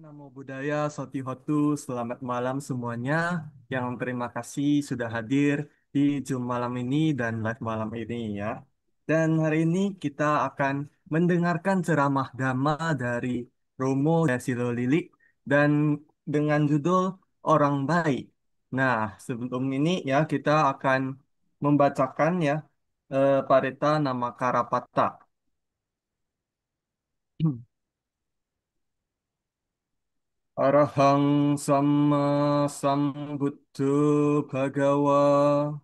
Namo Buddhaya, Soti Hotu, selamat malam semuanya. Yang terima kasih sudah hadir di Zoom malam ini dan live malam ini ya. Dan hari ini kita akan mendengarkan ceramah Dhamma dari Romo Dasilo Lilik dan dengan judul Orang Baik. Nah, sebelum ini ya kita akan membacakan ya Parita Nama Karapata. Arahang sama sambuddho bhagawa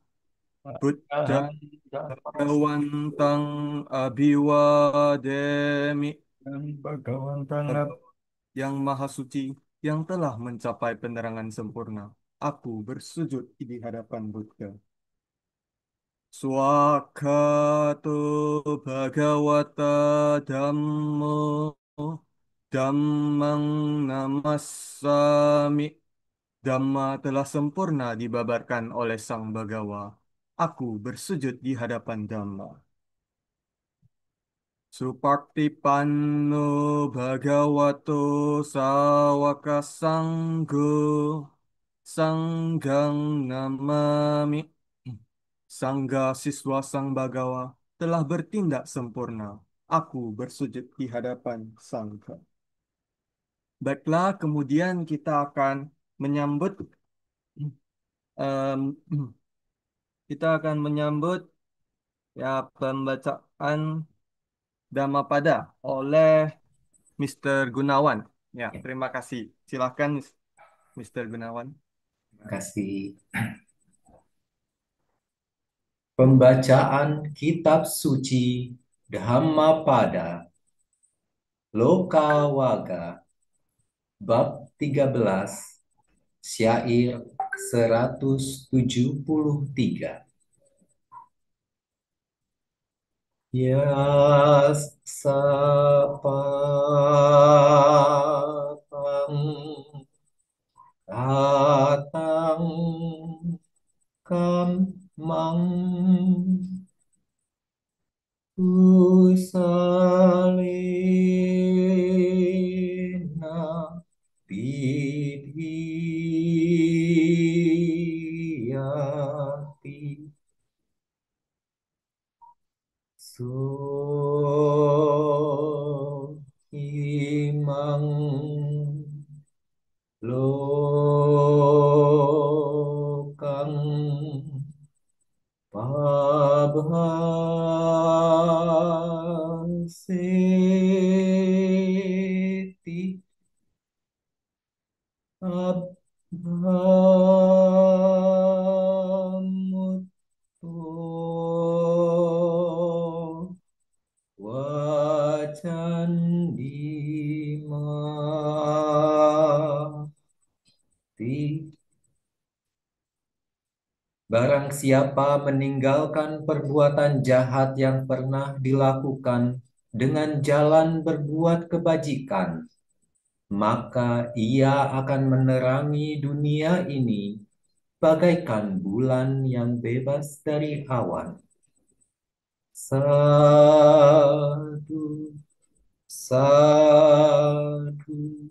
Buddha Aham Dhamma Bhagawantang Abhiwademi Sang Bhagawantang yang Maha Suci yang telah mencapai penerangan sempurna. Aku bersujud di hadapan Buddha. Swakato Bhagawata Dhammo Dhammang Namassami. Dhamma telah sempurna dibabarkan oleh Sang Bagawa. Aku bersujud di hadapan Dhamma. Supaktipanno Bhagavato Sawaka Sanggo Sanggang Namami. Sangga siswa Sang Bagawa telah bertindak sempurna. Aku bersujud di hadapan Sangga. Baiklah, kemudian kita akan menyambut em, kita akan menyambut ya pembacaan Dhammapada oleh Mr. Gunawan. Ya, Ya, terima kasih. Silakan Mr. Gunawan. terima kasih. Pembacaan Kitab Suci Dhammapada Lokawaga Bab 13 Syair 173. Ya sapang datang kamang kusalina pidhiyati so imang lokang Pabhaseti Abhamutto Wacandimati. Barang siapa meninggalkan perbuatan jahat yang pernah dilakukan dengan jalan berbuat kebajikan, maka ia akan menerangi dunia ini bagaikan bulan yang bebas dari awan. Sadu, sadu,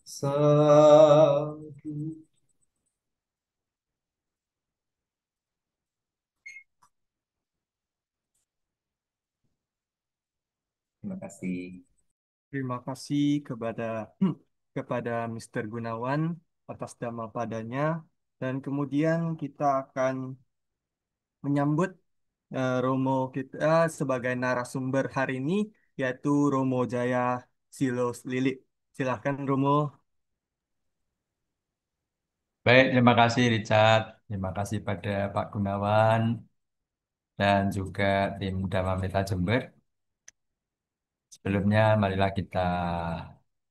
sadu. Terima kasih. Terima kasih kepada Mr. Gunawan atas Dhammapadanya. Dan kemudian kita akan menyambut Romo kita sebagai narasumber hari ini, yaitu Romo Jaya Silos Lilik. Silahkan Romo. Baik, terima kasih Richard. Terima kasih pada Pak Gunawan dan juga tim Dhamma Meta Jember. Sebelumnya, marilah kita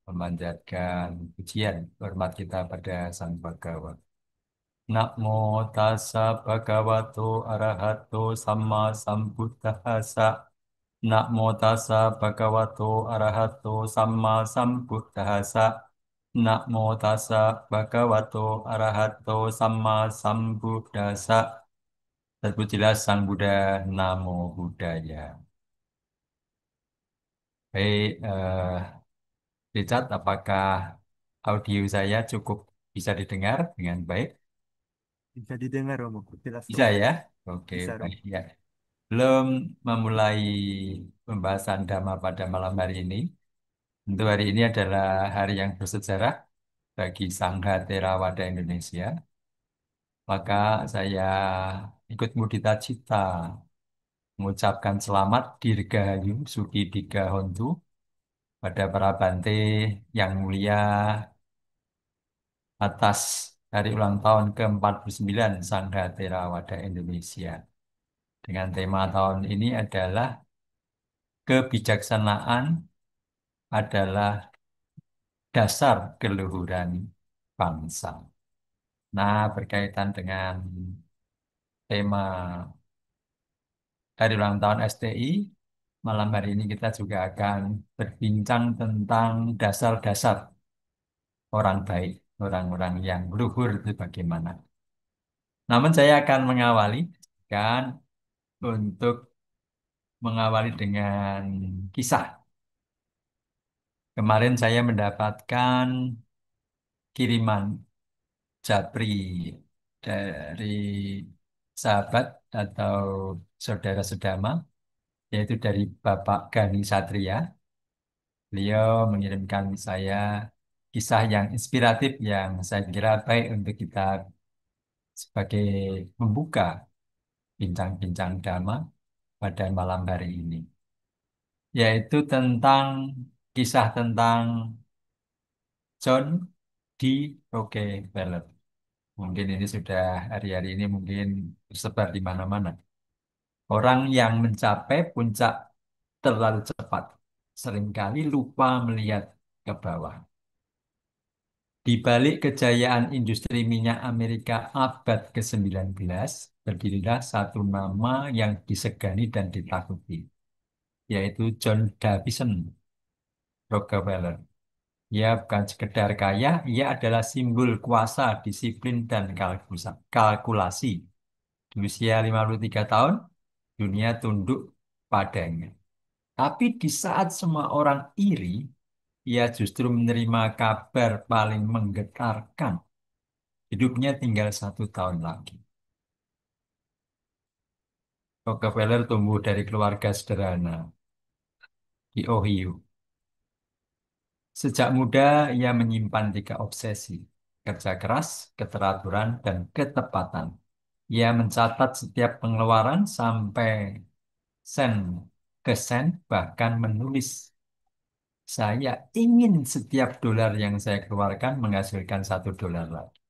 memanjatkan pujian hormat kita pada Sang Bhagawa. Namo tassa bhagavato arahato samma sambuddhassa. Namo tassa bhagavato arahato samma sambuddhassa. Namo tassa bhagavato arahato samma sambuddhassa. Terpujilah Sang Buddha, Namo Buddhaya. Baik, Richard, apakah audio saya cukup bisa didengar dengan baik? Bisa didengar Romo, jelas Bisa Romo. ya? Oke, Bisa baik Romo. ya. Belum memulai pembahasan Dhamma pada malam hari ini. Tentu hari ini adalah hari yang bersejarah bagi Sangha Theravada Indonesia. Maka saya ikut mudita cita mengucapkan selamat Dirgahayu Suki Diga Hontu pada para Bante yang mulia atas hari ulang tahun ke-49 Sangha Theravada Indonesia. Dengan tema tahun ini adalah kebijaksanaan adalah dasar keluhuran bangsa. Nah, berkaitan dengan tema hari ulang tahun STI, malam hari ini kita juga akan berbincang tentang dasar-dasar orang baik, orang-orang yang luhur itu bagaimana. Namun saya akan mengawali kan untuk mengawali dengan kisah. Kemarin saya mendapatkan kiriman japri dari sahabat atau saudara sedama, yaitu dari Bapak Gani Satria. Beliau mengirimkan saya kisah yang inspiratif yang saya kira baik untuk kita sebagai membuka bincang-bincang dhamma pada malam hari ini, yaitu tentang kisah tentang John D. Rockefeller. Mungkin ini sudah hari-hari ini mungkin tersebar di mana-mana. Orang yang mencapai puncak terlalu cepat, seringkali lupa melihat ke bawah. Di balik kejayaan industri minyak Amerika abad ke-19, berdirilah satu nama yang disegani dan ditakuti, yaitu John Davison Rockefeller. Ia bukan sekedar kaya, ia adalah simbol kuasa, disiplin, dan kalkulasi. Di usia 53 tahun, dunia tunduk padanya. Tapi di saat semua orang iri, ia justru menerima kabar paling menggetarkan. Hidupnya tinggal 1 tahun lagi. Rockefeller tumbuh dari keluarga sederhana di Ohio. Sejak muda, ia menyimpan 3 obsesi: kerja keras, keteraturan, dan ketepatan. Ia mencatat setiap pengeluaran sampai sen ke sen, bahkan menulis, "Saya ingin setiap dolar yang saya keluarkan menghasilkan $1 lagi."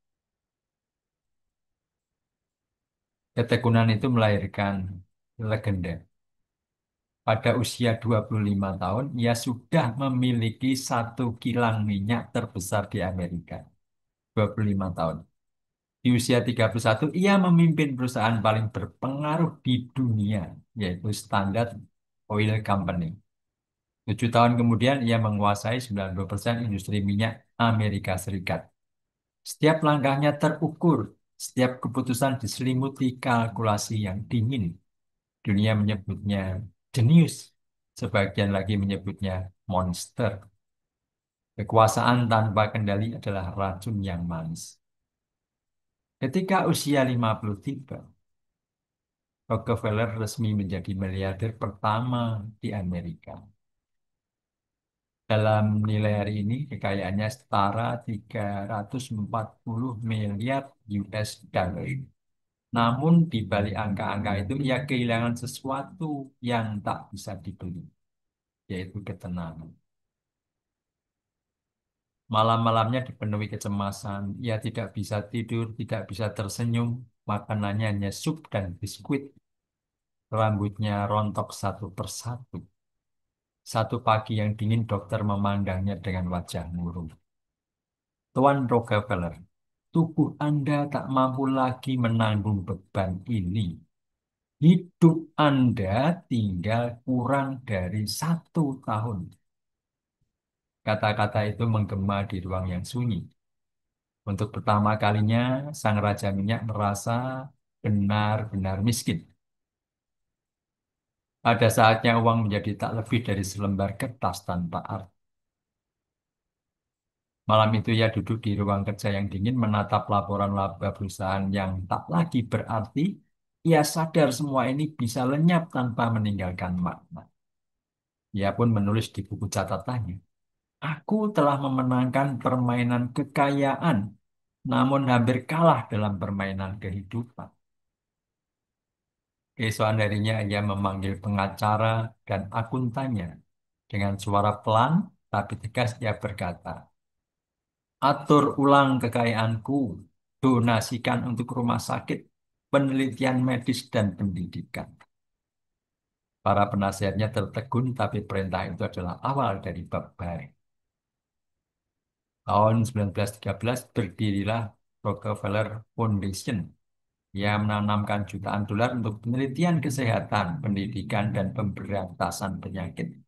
Ketekunan itu melahirkan legenda. Pada usia 25 tahun, ia sudah memiliki 1 kilang minyak terbesar di Amerika. 25 tahun. Di usia 31, ia memimpin perusahaan paling berpengaruh di dunia, yaitu Standard Oil Company. 7 tahun kemudian, ia menguasai 90% industri minyak Amerika Serikat. Setiap langkahnya terukur, setiap keputusan diselimuti kalkulasi yang dingin. Dunia menyebutnya jenius, sebagian lagi menyebutnya monster. Kekuasaan tanpa kendali adalah racun yang manis. Ketika usia 53, Rockefeller resmi menjadi miliarder pertama di Amerika. Dalam nilai hari ini, kekayaannya setara 340 miliar US dollar. Namun di balik angka-angka itu, ia kehilangan sesuatu yang tak bisa dibeli, yaitu ketenangan. Malam-malamnya dipenuhi kecemasan, ia tidak bisa tidur, tidak bisa tersenyum, makanannya hanya sup dan biskuit. Rambutnya rontok satu persatu. Satu pagi yang dingin, dokter memandangnya dengan wajah murung. "Tuan Rockefeller, tubuh Anda tak mampu lagi menanggung beban ini. Hidup Anda tinggal kurang dari 1 tahun." Kata-kata itu menggema di ruang yang sunyi. Untuk pertama kalinya, sang Raja Minyak merasa benar-benar miskin. Ada saatnya uang menjadi tak lebih dari selembar kertas tanpa arti. Malam itu ia duduk di ruang kerja yang dingin, menatap laporan laba perusahaan yang tak lagi berarti. Ia sadar semua ini bisa lenyap tanpa meninggalkan makna. Ia pun menulis di buku catatannya. Aku telah memenangkan permainan kekayaan, namun hampir kalah dalam permainan kehidupan. Keesokan harinya ia memanggil pengacara dan akuntannya. Dengan suara pelan tapi tegas ia berkata, atur ulang kekayaanku, donasikan untuk rumah sakit, penelitian medis, dan pendidikan. Para penasihatnya tertegun, tapi perintah itu adalah awal dari bab baik. Tahun 1913 berdirilah Rockefeller Foundation. Ia menanamkan jutaan dolar untuk penelitian kesehatan, pendidikan, dan pemberantasan penyakit.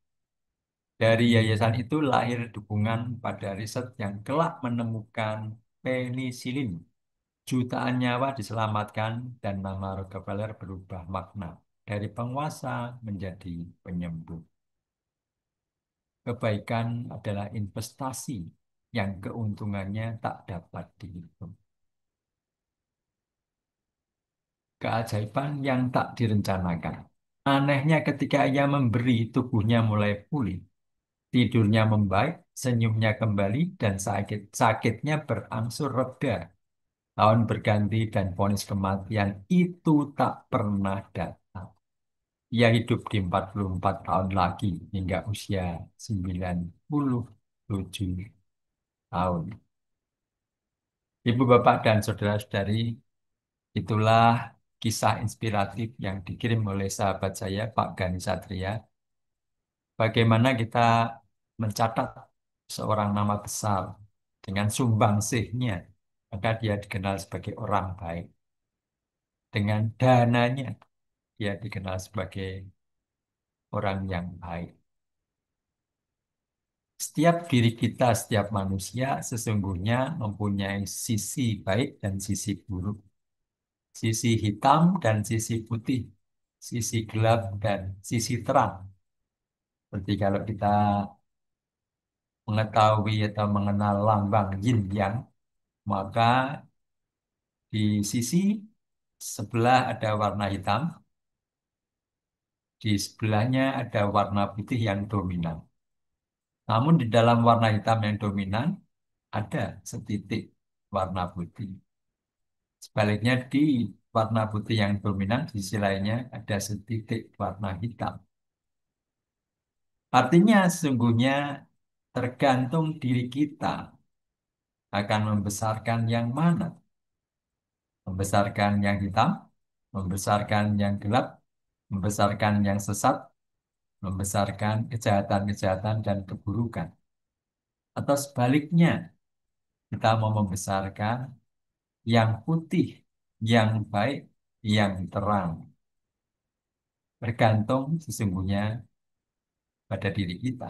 Dari yayasan itu lahir dukungan pada riset yang kelak menemukan penisilin. Jutaan nyawa diselamatkan dan nama Rockefeller berubah makna dari penguasa menjadi penyembuh. Kebaikan adalah investasi yang keuntungannya tak dapat dihitung. Keajaiban yang tak direncanakan. Anehnya ketika ia memberi, tubuhnya mulai pulih. Tidurnya membaik, senyumnya kembali, dan sakitnya berangsur reda. Tahun berganti dan vonis kematian itu tak pernah datang. Ia hidup di 44 tahun lagi hingga usia 97 tahun. Ibu, bapak, dan saudara-saudari, itulah kisah inspiratif yang dikirim oleh sahabat saya, Pak Gani Satria. Bagaimana kita mencatat seorang nama besar dengan sumbangsihnya, maka dia dikenal sebagai orang baik. Dengan dananya, dia dikenal sebagai orang yang baik. Setiap diri kita, setiap manusia sesungguhnya mempunyai sisi baik dan sisi buruk. Sisi hitam dan sisi putih. Sisi gelap dan sisi terang. Seperti kalau kita mengetahui atau mengenal lambang yin yang, maka di sisi sebelah ada warna hitam, di sebelahnya ada warna putih yang dominan. Namun di dalam warna hitam yang dominan ada setitik warna putih. Sebaliknya di warna putih yang dominan, di sisi lainnya ada setitik warna hitam. Artinya sesungguhnya tergantung diri kita akan membesarkan yang mana. Membesarkan yang hitam, membesarkan yang gelap, membesarkan yang sesat, membesarkan kejahatan-kejahatan dan keburukan. Atau sebaliknya, kita mau membesarkan yang putih, yang baik, yang terang. Bergantung sesungguhnya pada diri kita.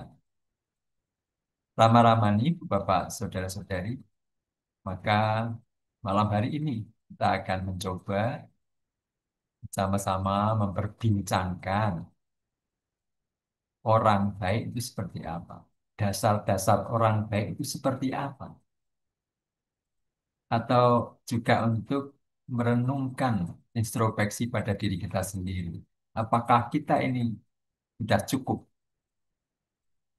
Rama-ramani, Bapak, Saudara-saudari, maka malam hari ini kita akan mencoba sama-sama memperbincangkan orang baik itu seperti apa. Dasar-dasar orang baik itu seperti apa. Atau juga untuk merenungkan introspeksi pada diri kita sendiri. Apakah kita ini sudah cukup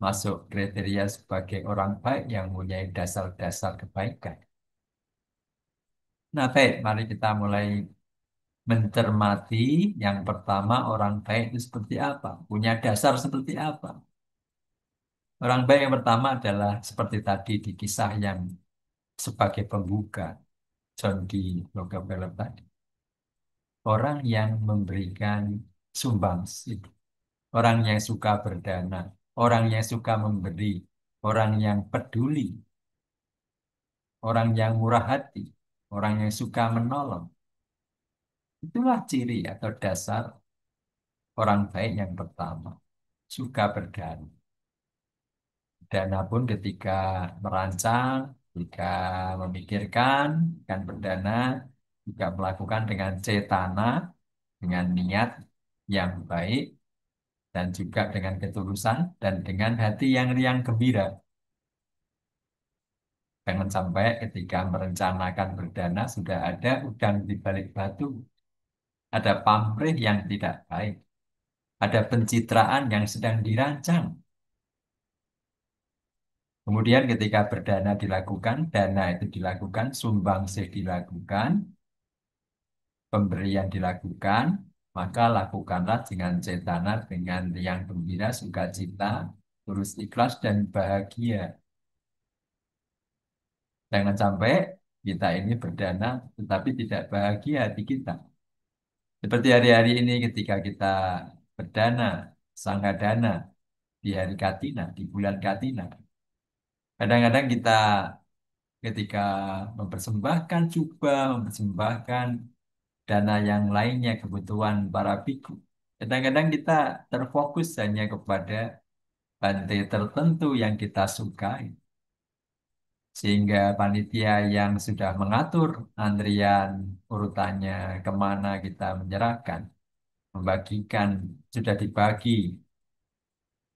masuk kriteria sebagai orang baik yang mempunyai dasar-dasar kebaikan? Nah, baik, mari kita mulai mencermati yang pertama orang baik itu seperti apa, punya dasar seperti apa. Orang baik yang pertama adalah seperti tadi di kisah yang sebagai pembuka John D. Rockefeller tadi. Orang yang memberikan sumbangsi, orang yang suka berdana, orang yang suka memberi, orang yang peduli, orang yang murah hati, orang yang suka menolong. Itulah ciri atau dasar orang baik yang pertama, suka berdana. Dana pun ketika merancang, ketika memikirkan, kan berdana, juga melakukan dengan cetana, dengan niat yang baik, dan juga dengan ketulusan, dan dengan hati yang riang gembira. Jangan sampai ketika merencanakan berdana sudah ada udang di balik batu, ada pamrih yang tidak baik, ada pencitraan yang sedang dirancang. Kemudian ketika berdana dilakukan, dana itu dilakukan, sumbangsih dilakukan, pemberian dilakukan, maka lakukanlah dengan cetana, dengan riang gembira, sukacita, tulus ikhlas dan bahagia. Jangan sampai kita ini berdana tetapi tidak bahagia hati kita. Seperti hari-hari ini ketika kita berdana, sanggadana di hari Katina, di bulan Katina. Kadang-kadang kita ketika mempersembahkan jubah, mempersembahkan dana yang lainnya kebutuhan para biku. Kadang-kadang kita terfokus hanya kepada bante tertentu yang kita sukai. Sehingga panitia yang sudah mengatur antrian urutannya kemana kita menyerahkan, membagikan, sudah dibagi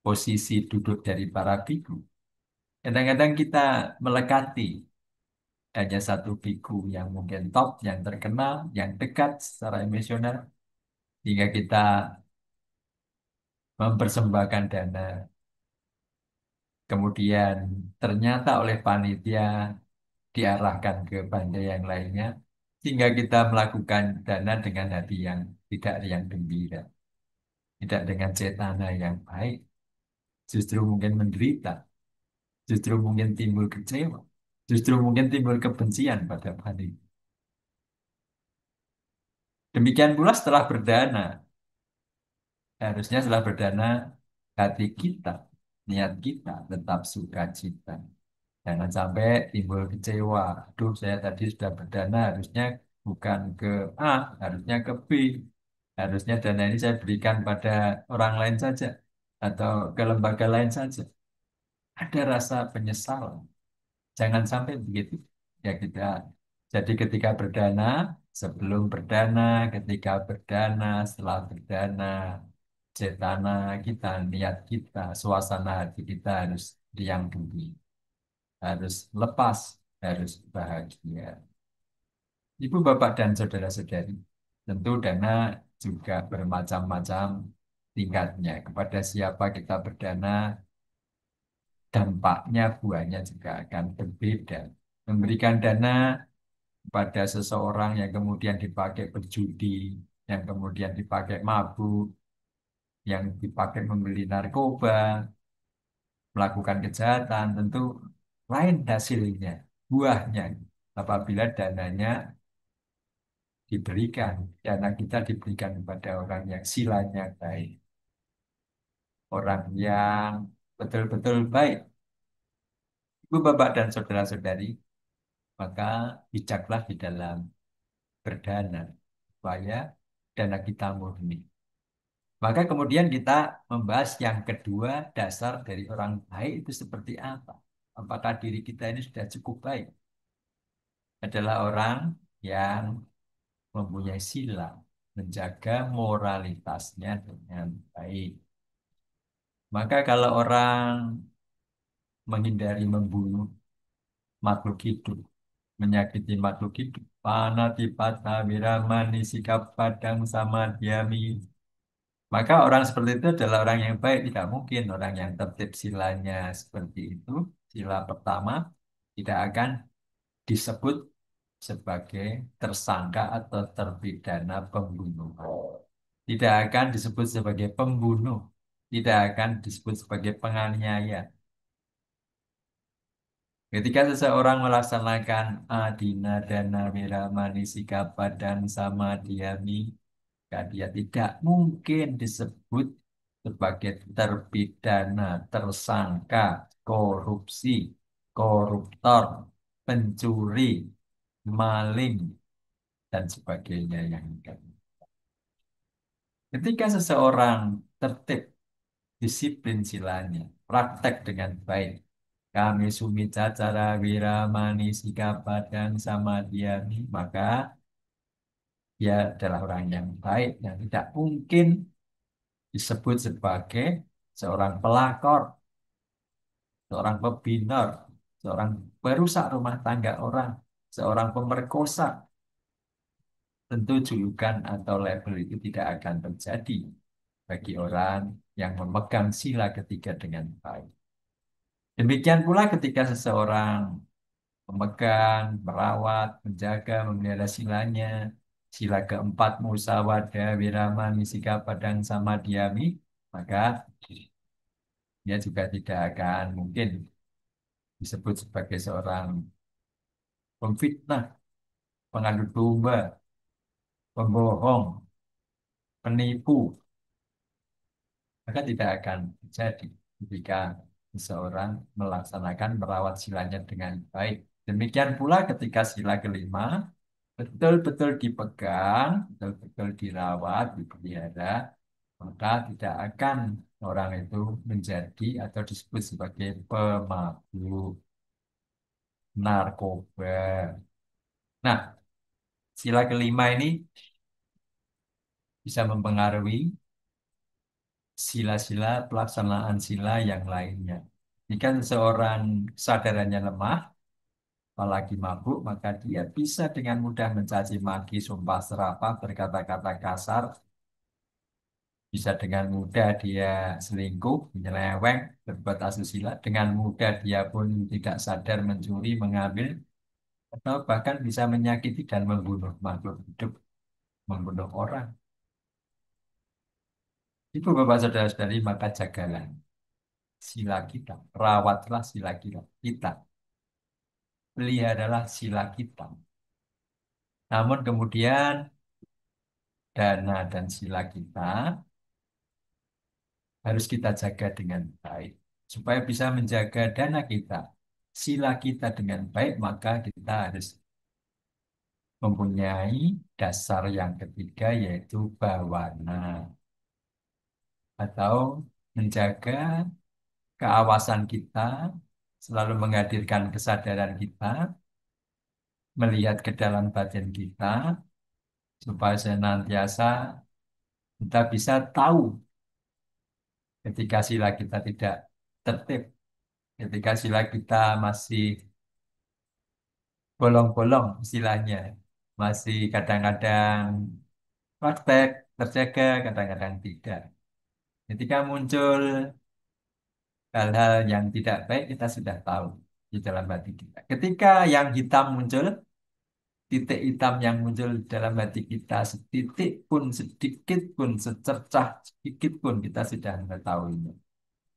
posisi duduk dari para biku. Kadang-kadang kita melekati hanya satu biku yang mungkin top, yang terkenal, yang dekat secara emosional, hingga kita mempersembahkan dana. Kemudian ternyata oleh panitia diarahkan ke banda yang lainnya, sehingga kita melakukan dana dengan hati yang tidak yang gembira, tidak dengan cetana yang baik, justru mungkin menderita, justru mungkin timbul kecewa, justru mungkin timbul kebencian pada panitia. Demikian pula setelah berdana, harusnya setelah berdana hati kita, niat kita tetap sukacita. Jangan sampai timbul kecewa. Aduh, saya tadi sudah berdana, harusnya bukan ke A, harusnya ke B. Harusnya dana ini saya berikan pada orang lain saja atau ke lembaga lain saja. Ada rasa penyesalan. Jangan sampai begitu. Ya kita. Jadi ketika berdana, sebelum berdana, ketika berdana, setelah berdana, cetana kita, niat kita, suasana hati kita harus riang gembira, harus lepas, harus bahagia. Ibu, bapak, dan saudara-saudari, tentu dana juga bermacam-macam tingkatnya. Kepada siapa kita berdana, dampaknya, buahnya juga akan berbeda. Memberikan dana pada seseorang yang kemudian dipakai berjudi, yang kemudian dipakai mabuk, yang dipakai membeli narkoba, melakukan kejahatan, tentu lain hasilnya, buahnya. Apabila dananya diberikan, dana kita diberikan kepada orang yang silanya baik, orang yang betul-betul baik. Ibu, bapak, dan saudara-saudari, maka bijaklah di dalam berdana, supaya dana kita murni. Maka kemudian kita membahas yang kedua, dasar dari orang baik itu seperti apa? Apakah diri kita ini sudah cukup baik? Adalah orang yang mempunyai sila, menjaga moralitasnya dengan baik. Maka kalau orang menghindari membunuh makhluk hidup, menyakiti makhluk hidup, panatipata wiramani sikap padang sama diami, maka orang seperti itu adalah orang yang baik. Tidak mungkin orang yang tertib silanya seperti itu. Sila pertama tidak akan disebut sebagai tersangka atau terpidana pembunuhan. Tidak akan disebut sebagai pembunuh. Tidak akan disebut sebagai penganiaya. Ketika seseorang melaksanakan adina dana wiramani sikapa dan samadhyami, maka dia tidak mungkin disebut sebagai terpidana, tersangka, korupsi, koruptor, pencuri, maling, dan sebagainya yang enggak. Ketika seseorang tertib, disiplin silanya, praktek dengan baik, kami sumita cara wiramani sikapa dan samadhyami, maka dia adalah orang yang baik yang tidak mungkin disebut sebagai seorang pelakor, seorang pebinor, seorang perusak rumah tangga orang, seorang pemerkosa, tentu julukan atau label itu tidak akan terjadi bagi orang yang memegang sila ketiga dengan baik. Demikian pula ketika seseorang memegang, merawat, menjaga, memelihara silanya, sila keempat musawadah, wirama, misika, padang, sama, diami, maka dia juga tidak akan mungkin disebut sebagai seorang pemfitnah, pengadu domba, pembohong, penipu, maka tidak akan terjadi ketika seseorang melaksanakan merawat silanya dengan baik. Demikian pula ketika sila kelima betul-betul dipegang, betul-betul dirawat, dipelihara, maka tidak akan orang itu menjadi atau disebut sebagai pemabuk narkoba. Nah, sila kelima ini bisa mempengaruhi sila-sila pelaksanaan sila yang lainnya. Jika seseorang kesadarannya lemah, apalagi mabuk, maka dia bisa dengan mudah mencaci maki, sumpah serapah, berkata-kata kasar, bisa dengan mudah dia selingkuh, menyeleweng, berbuat asusila, dengan mudah dia pun tidak sadar mencuri, mengambil, atau bahkan bisa menyakiti dan membunuh makhluk hidup, membunuh orang. Itu Bapak Saudara-saudari, maka jagalah sila kita, rawatlah sila kita, peliharalah sila kita. Namun kemudian dana dan sila kita harus kita jaga dengan baik. Supaya bisa menjaga dana kita, sila kita dengan baik, maka kita harus mempunyai dasar yang ketiga yaitu bawana atau menjaga keawasan kita, selalu menghadirkan kesadaran kita, melihat ke dalam batin kita, supaya senantiasa kita bisa tahu ketika sila kita tidak tertib, ketika sila kita masih bolong-bolong istilahnya, masih kadang-kadang praktek, terjaga, kadang-kadang tidak. Ketika muncul hal-hal yang tidak baik, kita sudah tahu di dalam hati kita. Ketika yang hitam muncul, titik hitam yang muncul di dalam hati kita, setitik pun, sedikit pun, secercah sedikit pun, kita sudah mengetahuinya.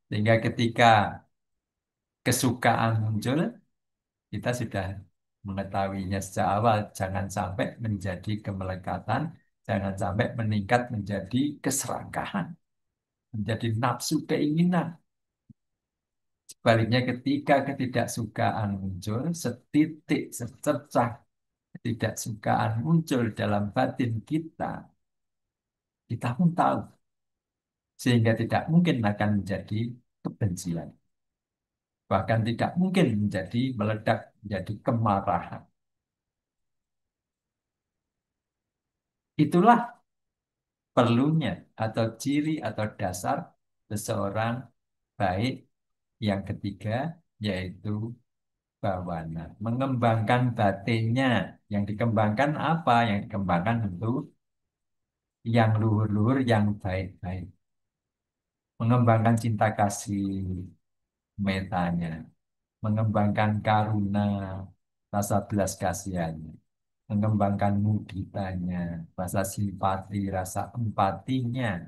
Sehingga ketika kesukaan muncul, kita sudah mengetahuinya sejak awal. Jangan sampai menjadi kemelekatan, jangan sampai meningkat menjadi keserakahan, menjadi nafsu keinginan. Sebaliknya ketika ketidaksukaan muncul, setitik, secercah ketidaksukaan muncul dalam batin kita, kita pun tahu. Sehingga tidak mungkin akan menjadi kebencian. Bahkan tidak mungkin menjadi meledak, menjadi kemarahan. Itulah perlunya atau ciri atau dasar seseorang baik yang ketiga, yaitu bawana. Mengembangkan batinnya. Yang dikembangkan apa? Yang dikembangkan tentu yang luhur-luhur, yang baik-baik. Mengembangkan cinta kasih metanya. Mengembangkan karuna, rasa belas kasihannya. Mengembangkan muditanya, rasa simpati, rasa empatinya.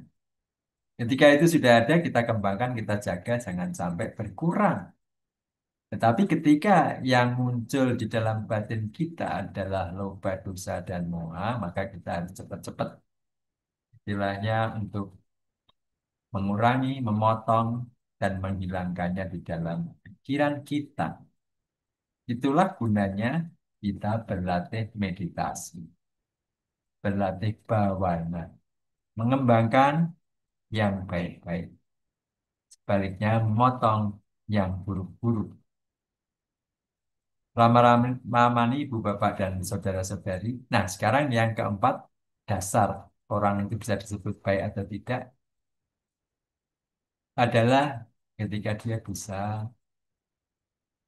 Ketika itu sudah ada, kita kembangkan, kita jaga, jangan sampai berkurang. Tetapi ketika yang muncul di dalam batin kita adalah loba, dosa, dan moha, maka kita harus cepat-cepat istilahnya untuk mengurangi, memotong, dan menghilangkannya di dalam pikiran kita. Itulah gunanya kita berlatih meditasi, berlatih bawana, mengembangkan yang baik-baik. Sebaliknya, memotong yang buruk-buruk. Ramah-ramah ibu bapak dan saudara-saudari. Nah, sekarang yang keempat, dasar orang itu bisa disebut baik atau tidak adalah ketika dia bisa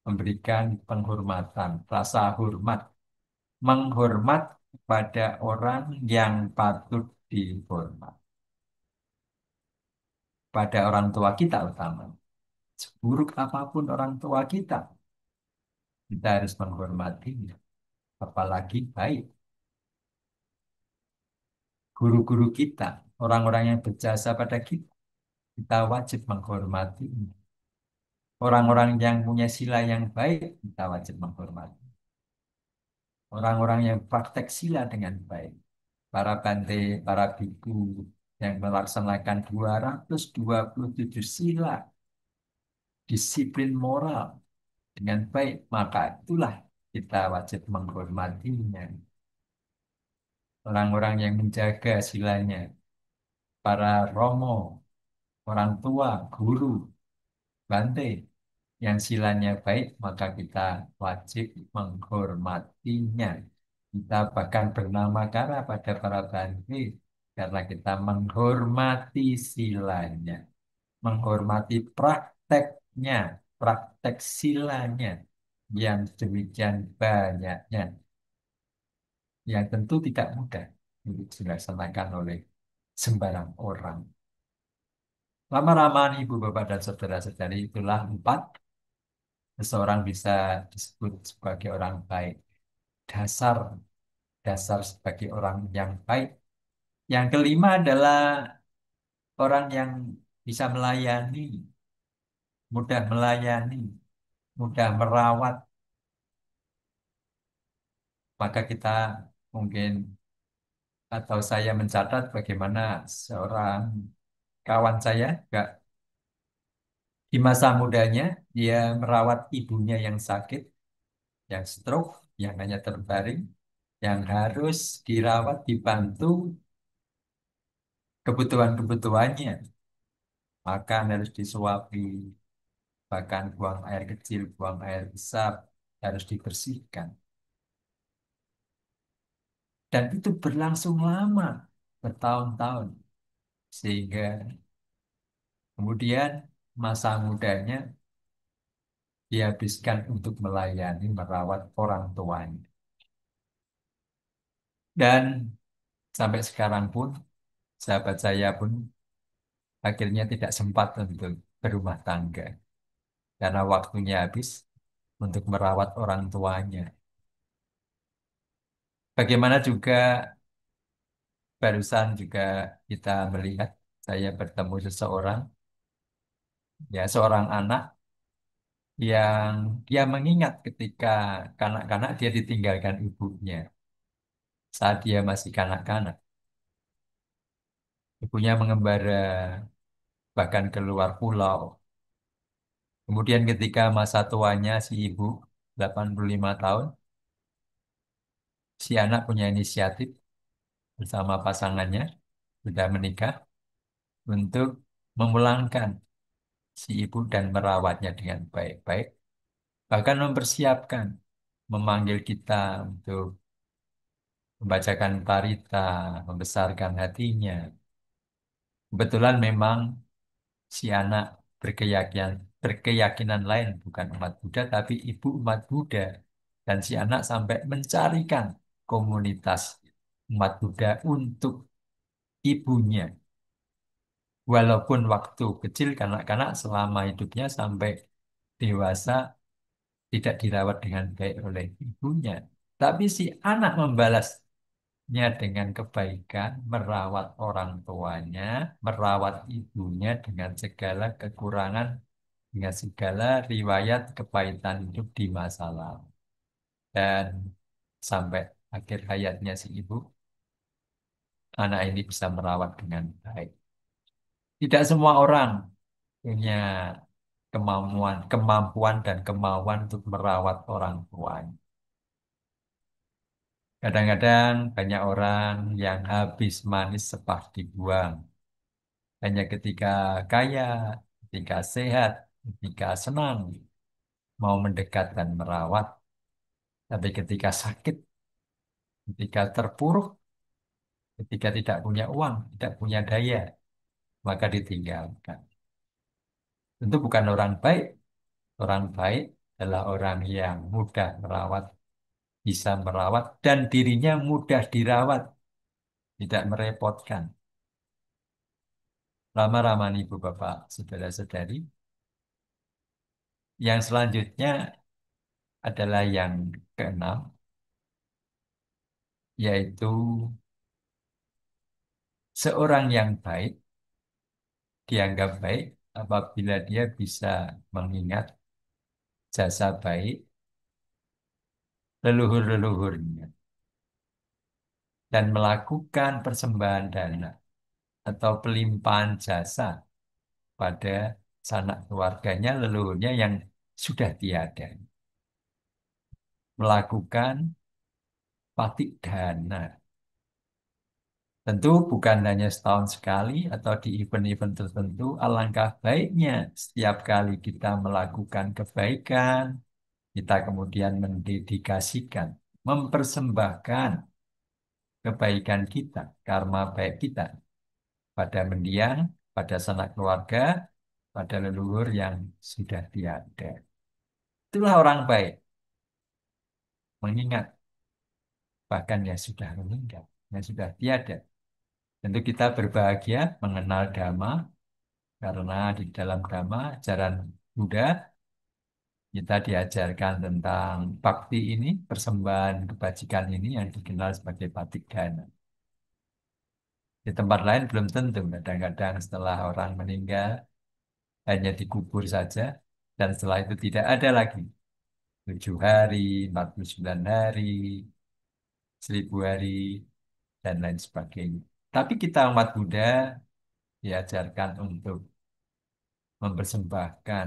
memberikan penghormatan, rasa hormat, menghormat pada orang yang patut dihormat, pada orang tua kita utama. Seburuk apapun orang tua kita harus menghormatinya, apalagi baik. Guru-guru kita, orang-orang yang berjasa pada kita, kita wajib menghormatinya. Orang-orang yang punya sila yang baik, kita wajib menghormati. Orang-orang yang praktek sila dengan baik, para bante, para biku yang melaksanakan 227 sila, disiplin moral dengan baik, maka itulah kita wajib menghormatinya. Orang-orang yang menjaga silanya, para romo, orang tua, guru, bante, yang silanya baik, maka kita wajib menghormatinya. Kita bahkan bernama kara pada para bante karena kita menghormati silanya, menghormati prakteknya, praktek silanya yang demikian banyaknya, yang tentu tidak mudah untuk dilaksanakan oleh sembarang orang. Lama-lama nih, Ibu, Bapak, dan saudara-saudari, itulah 4 seseorang bisa disebut sebagai orang baik. Dasar dasar sebagai orang yang baik. Yang kelima adalah orang yang bisa melayani, mudah melayani, mudah merawat. Maka kita mungkin atau saya mencatat bagaimana seorang kawan saya juga di masa mudanya dia merawat ibunya yang sakit, yang stroke, yang hanya terbaring, yang harus dirawat, dibantu kebutuhan-kebutuhannya. Makan harus disuapi, bahkan buang air kecil, buang air besar harus dibersihkan. Dan itu berlangsung lama, bertahun-tahun. Sehingga kemudian masa mudanya dihabiskan untuk melayani, merawat orang tuanya. Dan sampai sekarang pun, sahabat saya pun akhirnya tidak sempat untuk berumah tangga. Karena waktunya habis untuk merawat orang tuanya. Bagaimana juga barusan juga kita melihat, saya bertemu seseorang, ya seorang anak yang dia mengingat ketika kanak-kanak dia ditinggalkan ibunya saat dia masih kanak-kanak. Ibunya mengembara bahkan keluar pulau. Kemudian ketika masa tuanya si ibu 85 tahun, si anak punya inisiatif bersama pasangannya sudah menikah untuk memulangkan si ibu dan merawatnya dengan baik-baik. Bahkan mempersiapkan, memanggil kita untuk membacakan parita, membesarkan hatinya. Kebetulan memang si anak berkeyakinan lain, bukan umat Buddha, tapi ibu umat Buddha. Dan si anak sampai mencarikan komunitas umat Buddha untuk ibunya. Walaupun waktu kecil kanak-kanak selama hidupnya sampai dewasa tidak dirawat dengan baik oleh ibunya. Tapi si anak membalasnya dengan kebaikan, merawat orang tuanya, merawat ibunya dengan segala kekurangan, dengan segala riwayat kepahitan hidup di masa lalu. Dan sampai akhir hayatnya si ibu, anak ini bisa merawat dengan baik. Tidak semua orang punya kemampuan dan kemauan untuk merawat orang tuanya. Kadang-kadang banyak orang yang habis manis sepah dibuang. Hanya ketika kaya, ketika sehat, ketika senang, mau mendekat dan merawat. Tapi ketika sakit, ketika terpuruk, ketika tidak punya uang, tidak punya daya, maka ditinggalkan. Tentu bukan orang baik adalah orang yang mudah merawat, bisa merawat, dan dirinya mudah dirawat, tidak merepotkan. Ramah-ramah ibu bapak, saudara-saudari. Yang selanjutnya adalah yang keenam, yaitu seorang yang baik dianggap baik apabila dia bisa mengingat jasa baik leluhur-leluhurnya dan melakukan persembahan dana atau pelimpahan jasa pada sanak keluarganya, leluhurnya yang sudah tiada. Melakukan patik dana. Tentu bukan hanya setahun sekali atau di event-event tertentu. Alangkah baiknya setiap kali kita melakukan kebaikan, kita kemudian mendedikasikan, mempersembahkan kebaikan kita, karma baik kita pada mendiang, pada sanak keluarga, pada leluhur yang sudah tiada. Itulah orang baik, mengingat bahkan yang sudah meninggal, yang sudah tiada. Tentu kita berbahagia mengenal Dhamma, karena di dalam Dhamma, ajaran Buddha, kita diajarkan tentang bakti ini, persembahan kebajikan ini yang dikenal sebagai batik dana. Di tempat lain belum tentu, kadang-kadang setelah orang meninggal, hanya dikubur saja, dan setelah itu tidak ada lagi. 7 hari, 49 hari, 1000 hari, dan lain sebagainya. Tapi kita umat Buddha diajarkan untuk mempersembahkan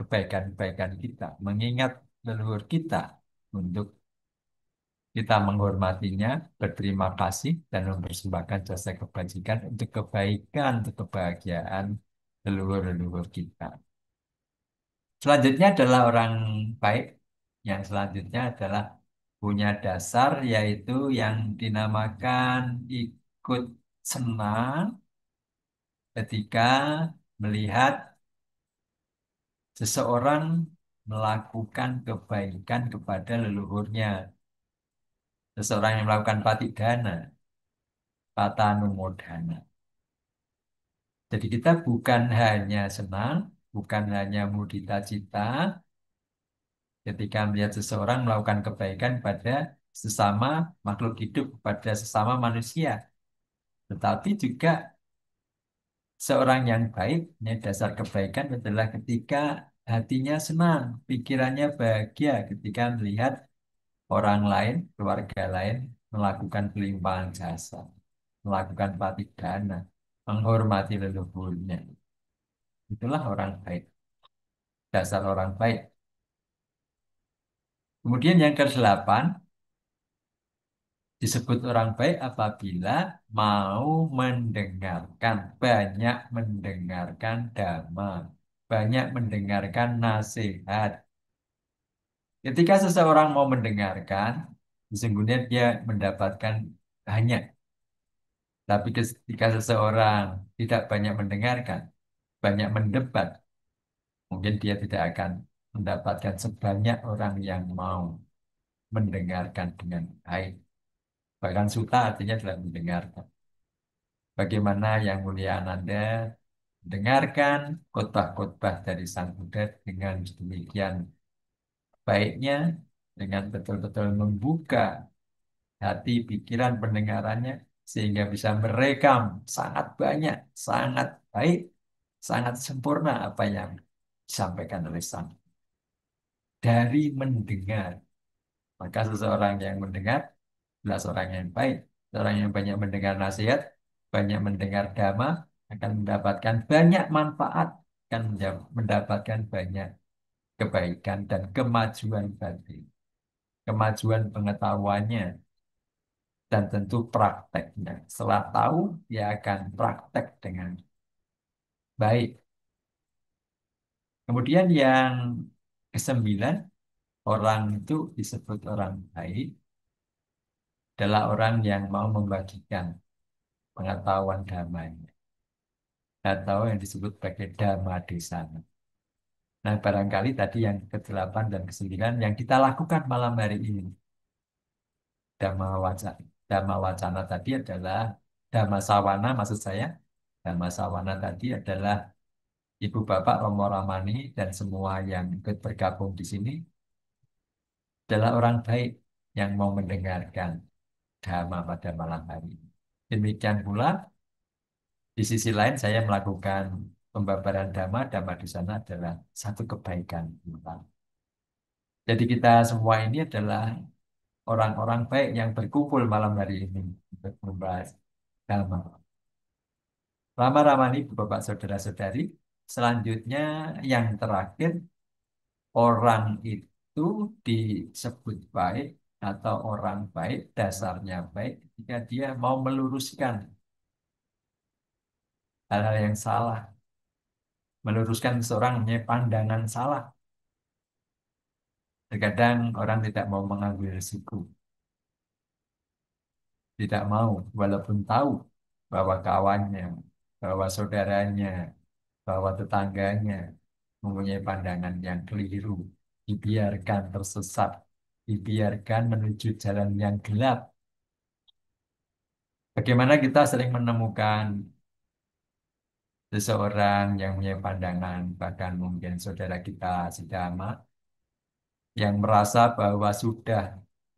kebaikan-kebaikan kita, mengingat leluhur kita untuk kita menghormatinya, berterima kasih, dan mempersembahkan jasa kebajikan untuk kebaikan, untuk kebahagiaan leluhur-leluhur kita. Selanjutnya adalah orang baik. Yang selanjutnya adalah punya dasar, yaitu yang dinamakan ikut senang ketika melihat seseorang melakukan kebaikan kepada leluhurnya. Seseorang yang melakukan patigana, patanumodana. Jadi kita bukan hanya senang, bukan hanya mudita cita ketika melihat seseorang melakukan kebaikan pada sesama makhluk hidup, pada sesama manusia. Tetapi juga seorang yang baik, ini dasar kebaikan adalah ketika hatinya senang, pikirannya bahagia ketika melihat orang lain, keluarga lain melakukan pelimpahan jasa, melakukan patigana, menghormati leluhurnya. Itulah orang baik, dasar orang baik. Kemudian yang ke-8, disebut orang baik apabila mau mendengarkan, banyak mendengarkan dhamma, banyak mendengarkan nasihat. Ketika seseorang mau mendengarkan, sesungguhnya dia mendapatkan banyak. Tapi ketika seseorang tidak banyak mendengarkan, banyak mendebat, mungkin dia tidak akan mendapatkan sebanyak orang yang mau mendengarkan dengan baik. Bahkan suta artinya adalah mendengarkan. Bagaimana yang mulia Ananda dengarkan khotbah-khotbah dari Sang Buddha dengan demikian baiknya, dengan betul-betul membuka hati, pikiran pendengarannya, sehingga bisa merekam sangat banyak, sangat baik, sangat sempurna apa yang disampaikan oleh Sang dari mendengar. Maka seseorang yang mendengar adalah seorang yang baik. Seorang yang banyak mendengar nasihat, banyak mendengar dhamma, akan mendapatkan banyak manfaat, akan mendapatkan banyak kebaikan dan kemajuan batin, kemajuan pengetahuannya, dan tentu prakteknya. Setelah tahu, dia akan praktek dengan baik. Kemudian yang ke-9, orang itu disebut orang baik adalah orang yang mau membagikan pengetahuan dhamanya atau yang disebut sebagai dhamma desana. Nah, barangkali tadi yang ke-8 dan ke-9 yang kita lakukan malam hari ini. Dhamma wacana. Dhamma wacana tadi adalah Dhamma sawana maksud saya. Dhamma sawana tadi adalah Ibu Bapak Romo Ramani dan semua yang ikut bergabung di sini adalah orang baik yang mau mendengarkan Dhamma pada malam hari ini. Demikian pula di sisi lain saya melakukan pembabaran Dhamma. Dhamma di sana adalah satu kebaikan pula. Jadi kita semua ini adalah orang-orang baik yang berkumpul malam hari ini untuk membahas Dhamma. Rama-Ramani, Bapak Saudara-saudari, selanjutnya yang terakhir, orang itu disebut baik atau orang baik, dasarnya baik ketika dia mau meluruskan hal-hal yang salah, meluruskan seseorang punya pandangan salah. Terkadang orang tidak mau mengambil risiko, tidak mau, walaupun tahu bahwa kawannya, bahwa saudaranya, bahwa tetangganya mempunyai pandangan yang keliru, dibiarkan tersesat, dibiarkan menuju jalan yang gelap. Bagaimana kita sering menemukan seseorang yang punya pandangan, bahkan mungkin saudara kita sedama, yang merasa bahwa sudah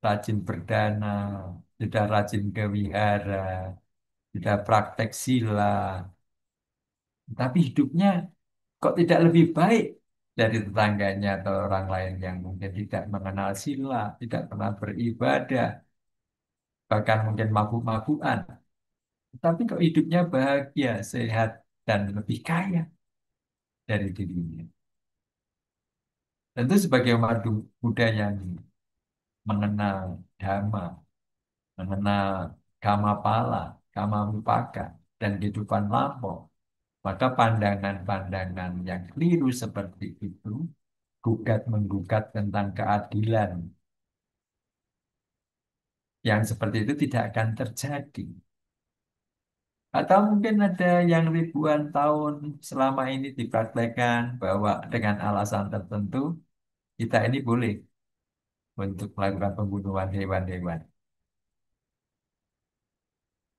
rajin berdana, sudah rajin ke wihara, sudah praktek sila, tapi hidupnya kok tidak lebih baik dari tetangganya atau orang lain yang mungkin tidak mengenal sila, tidak pernah beribadah, bahkan mungkin mabuk-mabukan. Tapi kok hidupnya bahagia, sehat, dan lebih kaya dari dirinya. Tentu sebagai umat Buddha yang mengenal Dhamma, mengenal Kamapala, Kamamupaka, dan kehidupan lampau, maka pandangan-pandangan yang keliru seperti itu, gugat-menggugat tentang keadilan, yang seperti itu tidak akan terjadi. Atau mungkin ada yang ribuan tahun selama ini dipraktekkan bahwa dengan alasan tertentu kita ini boleh untuk melakukan pembunuhan hewan-hewan.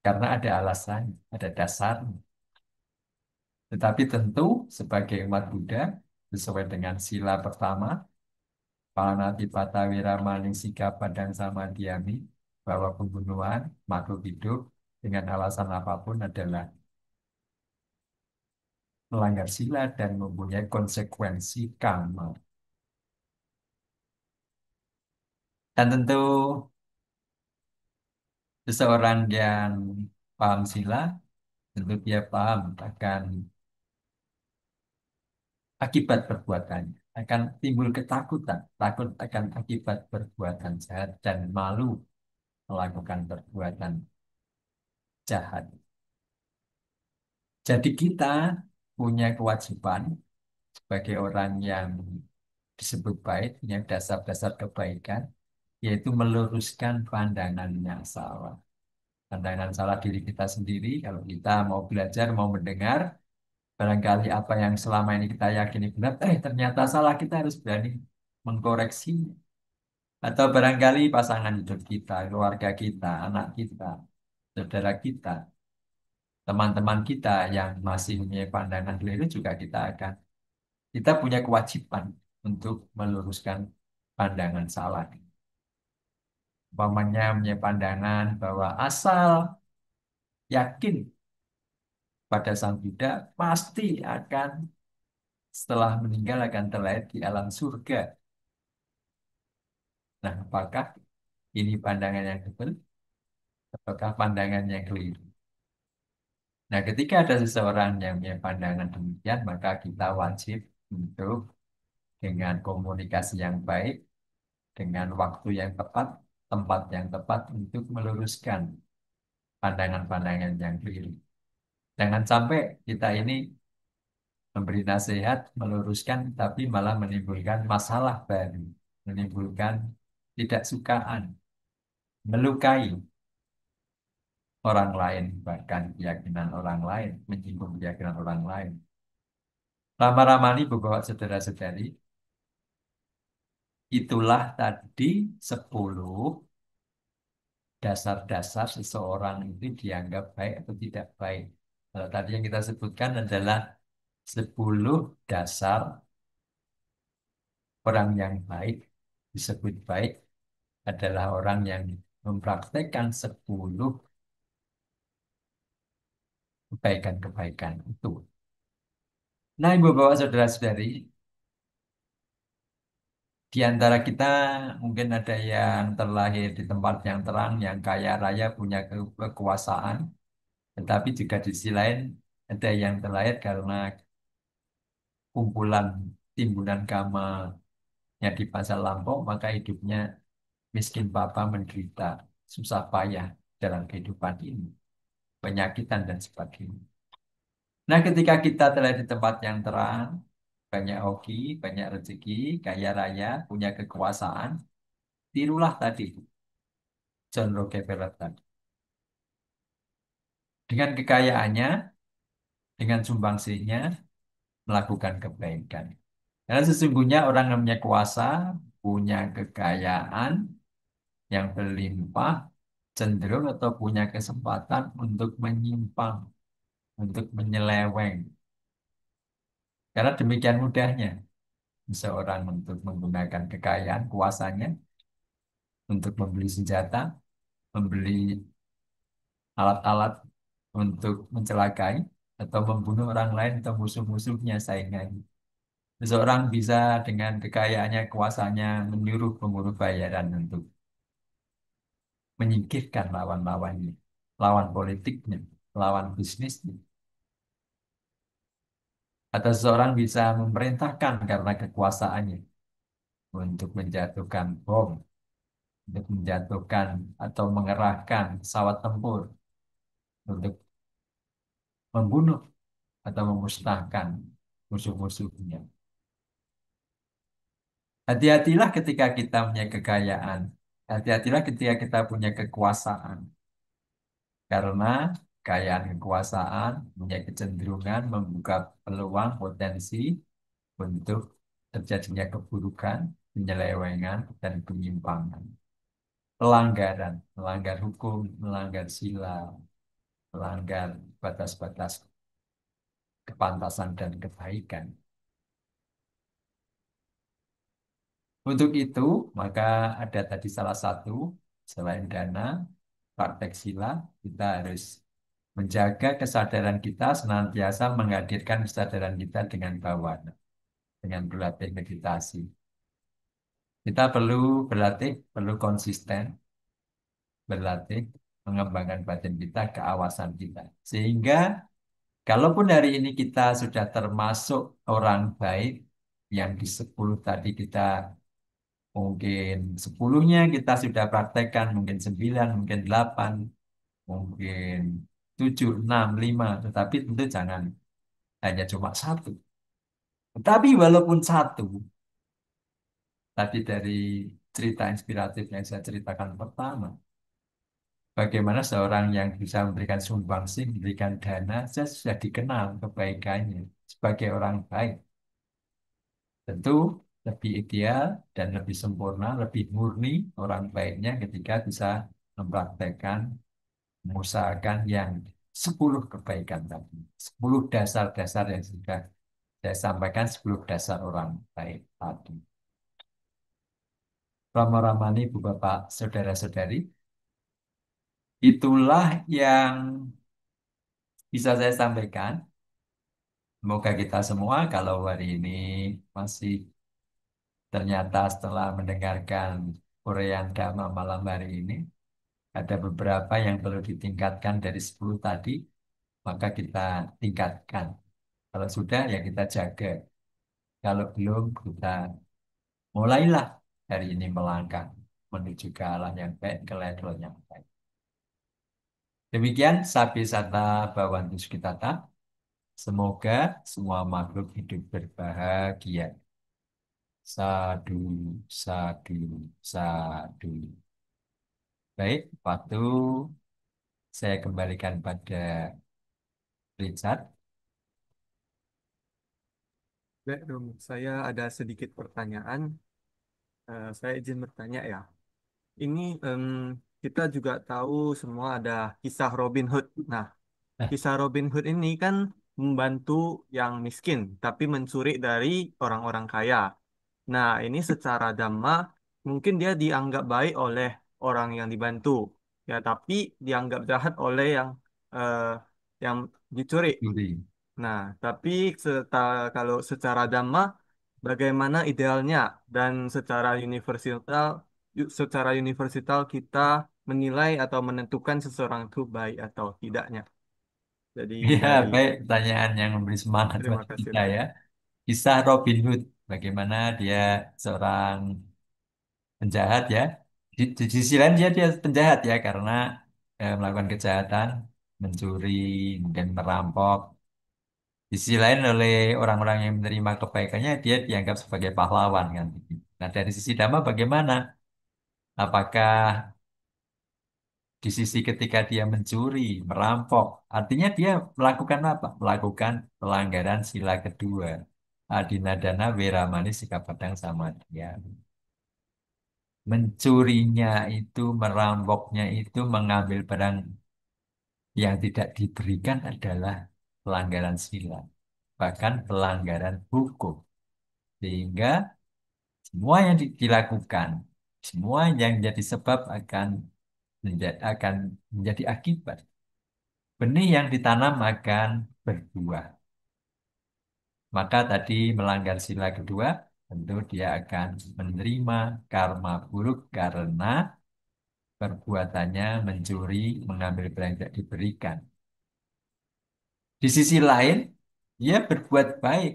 Karena ada alasan, ada dasar. Tetapi tentu sebagai umat Buddha, sesuai dengan sila pertama, Panatipata Wiramaning Sika Padang Samadhyami, bahwa pembunuhan makhluk hidup dengan alasan apapun adalah melanggar sila dan mempunyai konsekuensi karma. Dan tentu seseorang yang paham sila, tentu dia paham akan akibat perbuatannya. Akan timbul ketakutan, takut akan akibat perbuatan jahat dan malu melakukan perbuatan jahat. Jadi kita punya kewajiban sebagai orang yang disebut baik, punya dasar-dasar kebaikan, yaitu meluruskan pandangan yang salah. Pandangan salah diri kita sendiri, kalau kita mau belajar, mau mendengar, barangkali apa yang selama ini kita yakini benar, ternyata salah, kita harus berani mengkoreksi. Atau barangkali pasangan hidup kita, keluarga kita, anak kita, saudara kita, teman-teman kita yang masih punya pandangan keliru juga kita punya kewajiban untuk meluruskan pandangan salah. Umpamanya punya pandangan bahwa asal yakin pada Sang Buddha pasti akan setelah meninggal akan terlahir di alam surga. Nah, apakah ini pandangan yang betul ataukah pandangan yang keliru? Nah, ketika ada seseorang yang punya pandangan demikian, maka kita wajib untuk dengan komunikasi yang baik, dengan waktu yang tepat, tempat yang tepat untuk meluruskan pandangan-pandangan yang keliru. Jangan sampai kita ini memberi nasihat, meluruskan, tapi malah menimbulkan masalah baru, menimbulkan tidak sukaan, melukai orang lain, bahkan keyakinan orang lain, menyinggung keyakinan orang lain. Rama-ramani Bapak saudara-saudari, itulah tadi 10 dasar-dasar seseorang itu dianggap baik atau tidak baik. Kalau tadi yang kita sebutkan adalah 10 dasar orang yang baik. Disebut baik adalah orang yang mempraktekkan 10 kebaikan-kebaikan itu. Nah, Ibu Bapak Saudara-saudari, di antara kita mungkin ada yang terlahir di tempat yang terang, yang kaya raya, punya kekuasaan, tetapi juga di sisi lain ada yang terlahir karena kumpulan timbunan karma yang di masa lampau, maka hidupnya miskin papa menderita, susah payah dalam kehidupan ini, penyakitan dan sebagainya. Nah, ketika kita terlahir di tempat yang terang, banyak hoki, banyak rezeki, kaya raya, punya kekuasaan, tirulah tadi John Rockefeller tadi. Dengan kekayaannya, dengan sumbangsihnya, melakukan kebaikan. Karena sesungguhnya orang yang punya kuasa, punya kekayaan yang berlimpah, cenderung atau punya kesempatan untuk menyimpang, untuk menyeleweng. Karena demikian mudahnya seseorang untuk menggunakan kekayaan, kuasanya, untuk membeli senjata, membeli alat-alat untuk mencelakai, atau membunuh orang lain atau musuh-musuhnya saingannya. Seseorang bisa dengan kekayaannya, kuasanya menyuruh pemburu bayaran untuk menyingkirkan lawan-lawannya, lawan politiknya, lawan bisnisnya. Atau seseorang bisa memerintahkan karena kekuasaannya untuk menjatuhkan bom, untuk menjatuhkan atau mengerahkan pesawat tempur untuk membunuh atau memusnahkan musuh-musuhnya. Hati-hatilah ketika kita punya kekayaan. Hati-hatilah ketika kita punya kekuasaan. Karena kekayaan kekuasaan punya kecenderungan membuka peluang potensi untuk terjadinya keburukan, penyelewengan, dan penyimpangan. Pelanggaran, melanggar hukum, melanggar sila, melanggar batas-batas kepantasan dan kebaikan. Untuk itu, maka ada tadi salah satu, selain dana, praktek sila, kita harus menjaga kesadaran kita senantiasa menghadirkan kesadaran kita dengan bawana, dengan berlatih meditasi. Kita perlu berlatih, perlu konsisten, berlatih, mengembangkan batin kita, keawasan kita. Sehingga, kalaupun hari ini kita sudah termasuk orang baik, yang di 10 tadi kita mungkin 10-nya kita sudah praktekkan, mungkin 9, mungkin 8, mungkin 7, 6, 5. Tetapi tentu jangan hanya cuma satu. Tapi walaupun satu, tadi dari cerita inspiratif yang saya ceritakan pertama, bagaimana seorang yang bisa memberikan sumbangsih, memberikan dana, saya sudah dikenal kebaikannya sebagai orang baik. Tentu lebih ideal dan lebih sempurna, lebih murni orang baiknya ketika bisa mempraktekkan, mengusahakan yang 10 kebaikan tadi. 10 dasar-dasar yang sudah saya sampaikan, 10 dasar orang baik tadi. Rama-ramani, Ibu Bapak, Saudara-saudari, itulah yang bisa saya sampaikan. Semoga kita semua kalau hari ini masih ternyata setelah mendengarkan uraian Dhamma malam hari ini, ada beberapa yang perlu ditingkatkan dari 10 tadi, maka kita tingkatkan. Kalau sudah, ya kita jaga. Kalau belum, kita mulailah hari ini melangkah menuju ke arah yang baik, ke level yang baik. Demikian, Sabi Sata Bhawantu Sukitata. Semoga semua makhluk hidup berbahagia. Sadu, sadu, sadu. Baik, waktu saya kembalikan pada Richard. Baik, Rum. Saya ada sedikit pertanyaan. Saya izin bertanya ya. Ini kita juga tahu semua ada kisah Robin Hood. Nah, kisah Robin Hood ini kan membantu yang miskin, tapi mencuri dari orang-orang kaya. Nah, ini secara dhamma mungkin dia dianggap baik oleh orang yang dibantu, ya, tapi dianggap jahat oleh eh, yang dicuri. Juri. Nah, tapi kalau secara dhamma, bagaimana idealnya dan secara universal kita menilai atau menentukan seseorang itu baik atau tidaknya. Jadi Ya, dari baik pertanyaan yang memberi semangat terima bagi kasih kita Romo. ya. Kisah Robin Hood, bagaimana dia seorang penjahat ya. Di sisi lain dia penjahat ya karena melakukan kejahatan, mencuri, mungkin merampok. Di sisi lain oleh orang-orang yang menerima kebaikannya dia dianggap sebagai pahlawan kan. Nah dari sisi dhamma bagaimana? Apakah di sisi ketika dia mencuri, merampok, artinya dia melakukan apa? Melakukan pelanggaran sila kedua. Adinadana Weramani Sikapadang sama dia. Mencurinya itu, merampoknya itu, mengambil barang yang tidak diberikan adalah pelanggaran sila. Bahkan pelanggaran hukum. Sehingga semua yang dilakukan, semua yang jadi sebab akan menjadi akibat. Benih yang ditanam akan berbuah. Maka tadi melanggar sila kedua, tentu dia akan menerima karma buruk karena perbuatannya mencuri, mengambil barang yang tidak diberikan. Di sisi lain, dia berbuat baik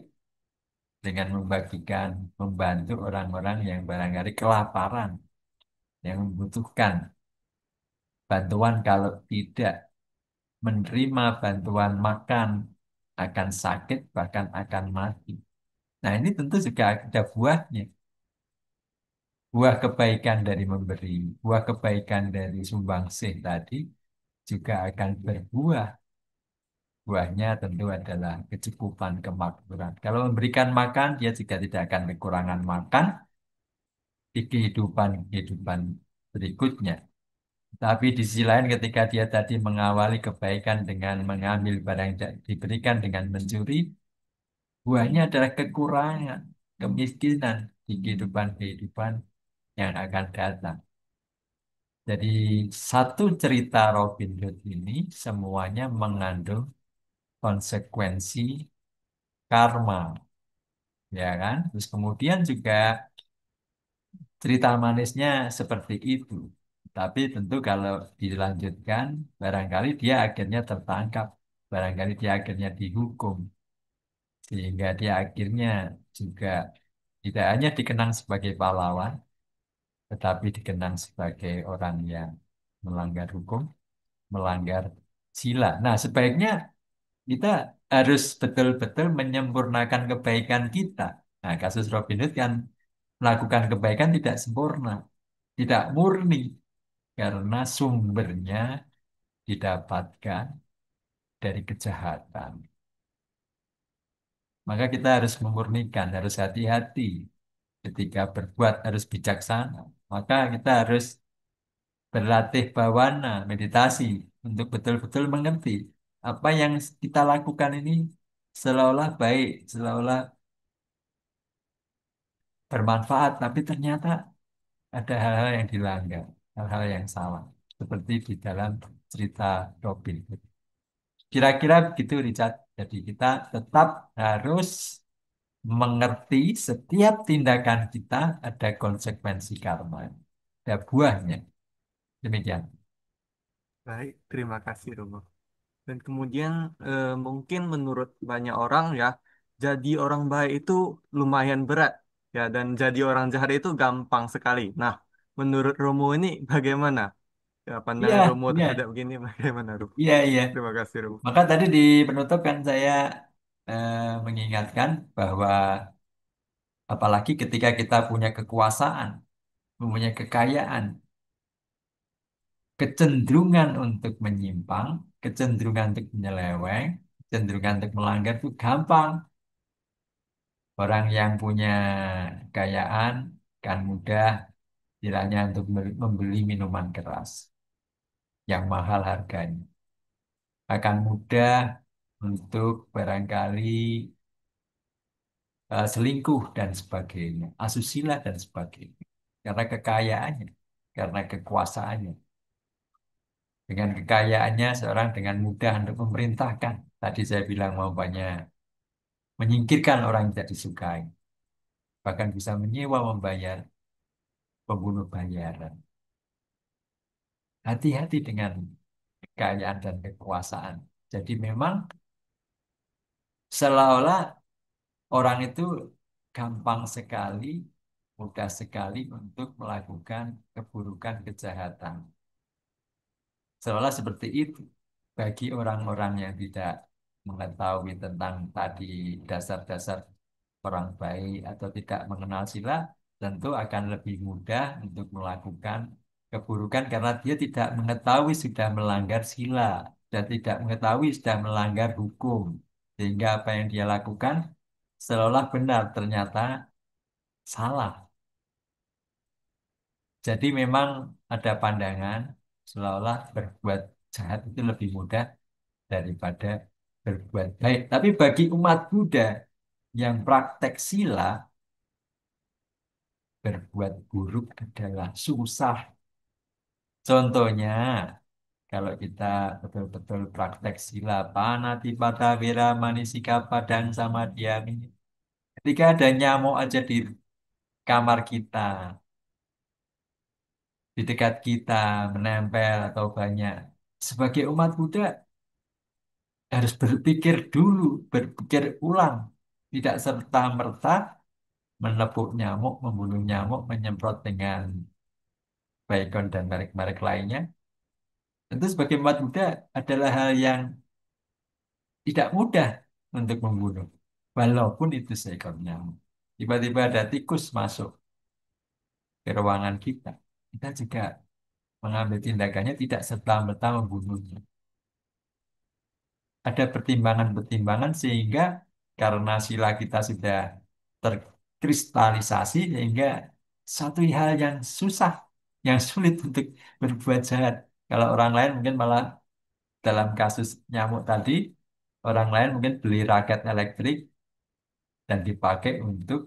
dengan membagikan, membantu orang-orang yang barangkali kelaparan, yang membutuhkan bantuan kalau tidak menerima bantuan makan, akan sakit, bahkan akan mati. Nah, ini tentu juga ada buahnya. Buah kebaikan dari memberi, buah kebaikan dari sumbangsih tadi juga akan berbuah. Buahnya tentu adalah kecukupan, kemakmuran. Kalau memberikan makan, dia juga tidak akan kekurangan makan di kehidupan berikutnya. Tapi di sisi lain ketika dia tadi mengawali kebaikan dengan mengambil barang yang tidak diberikan dengan mencuri, buahnya adalah kekurangan, kemiskinan di kehidupan-kehidupan yang akan datang. Jadi satu cerita Robin Hood ini semuanya mengandung konsekuensi karma, ya kan? Terus kemudian juga cerita manisnya seperti itu. Tapi tentu kalau dilanjutkan, barangkali dia akhirnya tertangkap, barangkali dia akhirnya dihukum, sehingga dia akhirnya juga tidak hanya dikenang sebagai pahlawan, tetapi dikenang sebagai orang yang melanggar hukum, melanggar sila. Nah, sebaiknya kita harus betul-betul menyempurnakan kebaikan kita. Nah, kasus Robin Hood kan melakukan kebaikan tidak sempurna, tidak murni, karena sumbernya didapatkan dari kejahatan. Maka kita harus memurnikan, harus hati-hati ketika berbuat, harus bijaksana. Maka kita harus berlatih bawana, meditasi, untuk betul-betul mengerti apa yang kita lakukan ini seolah-olah baik, seolah-olah bermanfaat, tapi ternyata ada hal-hal yang dilanggar, hal-hal yang salah, seperti di dalam cerita Robin Hood. Kira-kira begitu, Richard. Jadi kita tetap harus mengerti setiap tindakan kita ada konsekuensi karma, ada buahnya. Demikian. Baik, terima kasih Romo. Dan kemudian mungkin menurut banyak orang ya, jadi orang baik itu lumayan berat ya, dan jadi orang jahat itu gampang sekali. Nah, menurut Romo ini bagaimana? Ya, pandangan Iya, Romo iya, terhadap begini bagaimana, Romo? iya, iya. Terima kasih, Romo. Maka tadi di penutup kan saya mengingatkan bahwa apalagi ketika kita punya kekuasaan, mempunyai kekayaan, kecenderungan untuk menyimpang, kecenderungan untuk menyeleweng, kecenderungan untuk melanggar itu gampang. Orang yang punya kekayaan kan mudah istilahnya untuk membeli minuman keras yang mahal harganya. Akan mudah untuk barangkali selingkuh dan sebagainya, asusila dan sebagainya. Karena kekayaannya, karena kekuasaannya. Dengan kekayaannya seorang dengan mudah untuk memerintahkan. Tadi saya bilang umpamanya menyingkirkan orang yang tidak disukai. Bahkan bisa menyewa membayar pembunuh bayaran. Hati-hati dengan kekayaan dan kekuasaan. Jadi memang seolah-olah orang itu gampang sekali, mudah sekali untuk melakukan keburukan, kejahatan. Seolah seperti itu. Bagi orang-orang yang tidak mengetahui tentang tadi dasar-dasar orang baik atau tidak mengenal sila, tentu akan lebih mudah untuk melakukan keburukan karena dia tidak mengetahui sudah melanggar sila dan tidak mengetahui sudah melanggar hukum. Sehingga apa yang dia lakukan seolah benar, ternyata salah. Jadi memang ada pandangan seolah-olah berbuat jahat itu lebih mudah daripada berbuat baik. Tapi bagi umat Buddha yang praktek sila, berbuat buruk adalah susah. Contohnya, kalau kita betul-betul praktek sila, panatipata wira manisika padang sama diam ini. Ketika ada nyamuk aja di kamar kita, di dekat kita, menempel atau banyak. Sebagai umat Buddha, harus berpikir dulu, berpikir ulang. Tidak serta-merta menepuk nyamuk, membunuh nyamuk, menyemprot dengan Baygon dan merek-merek lainnya. Tentu sebagai umat Buddha adalah hal yang tidak mudah untuk membunuh. Walaupun itu seekor nyamuk. Tiba-tiba ada tikus masuk ke ruangan kita. Kita juga mengambil tindakannya tidak serta-merta membunuhnya. Ada pertimbangan-pertimbangan sehingga karena sila kita sudah terkristalisasi sehingga satu hal yang susah, yang sulit untuk berbuat jahat. Kalau orang lain mungkin malah dalam kasus nyamuk tadi, orang lain mungkin beli raket elektrik dan dipakai untuk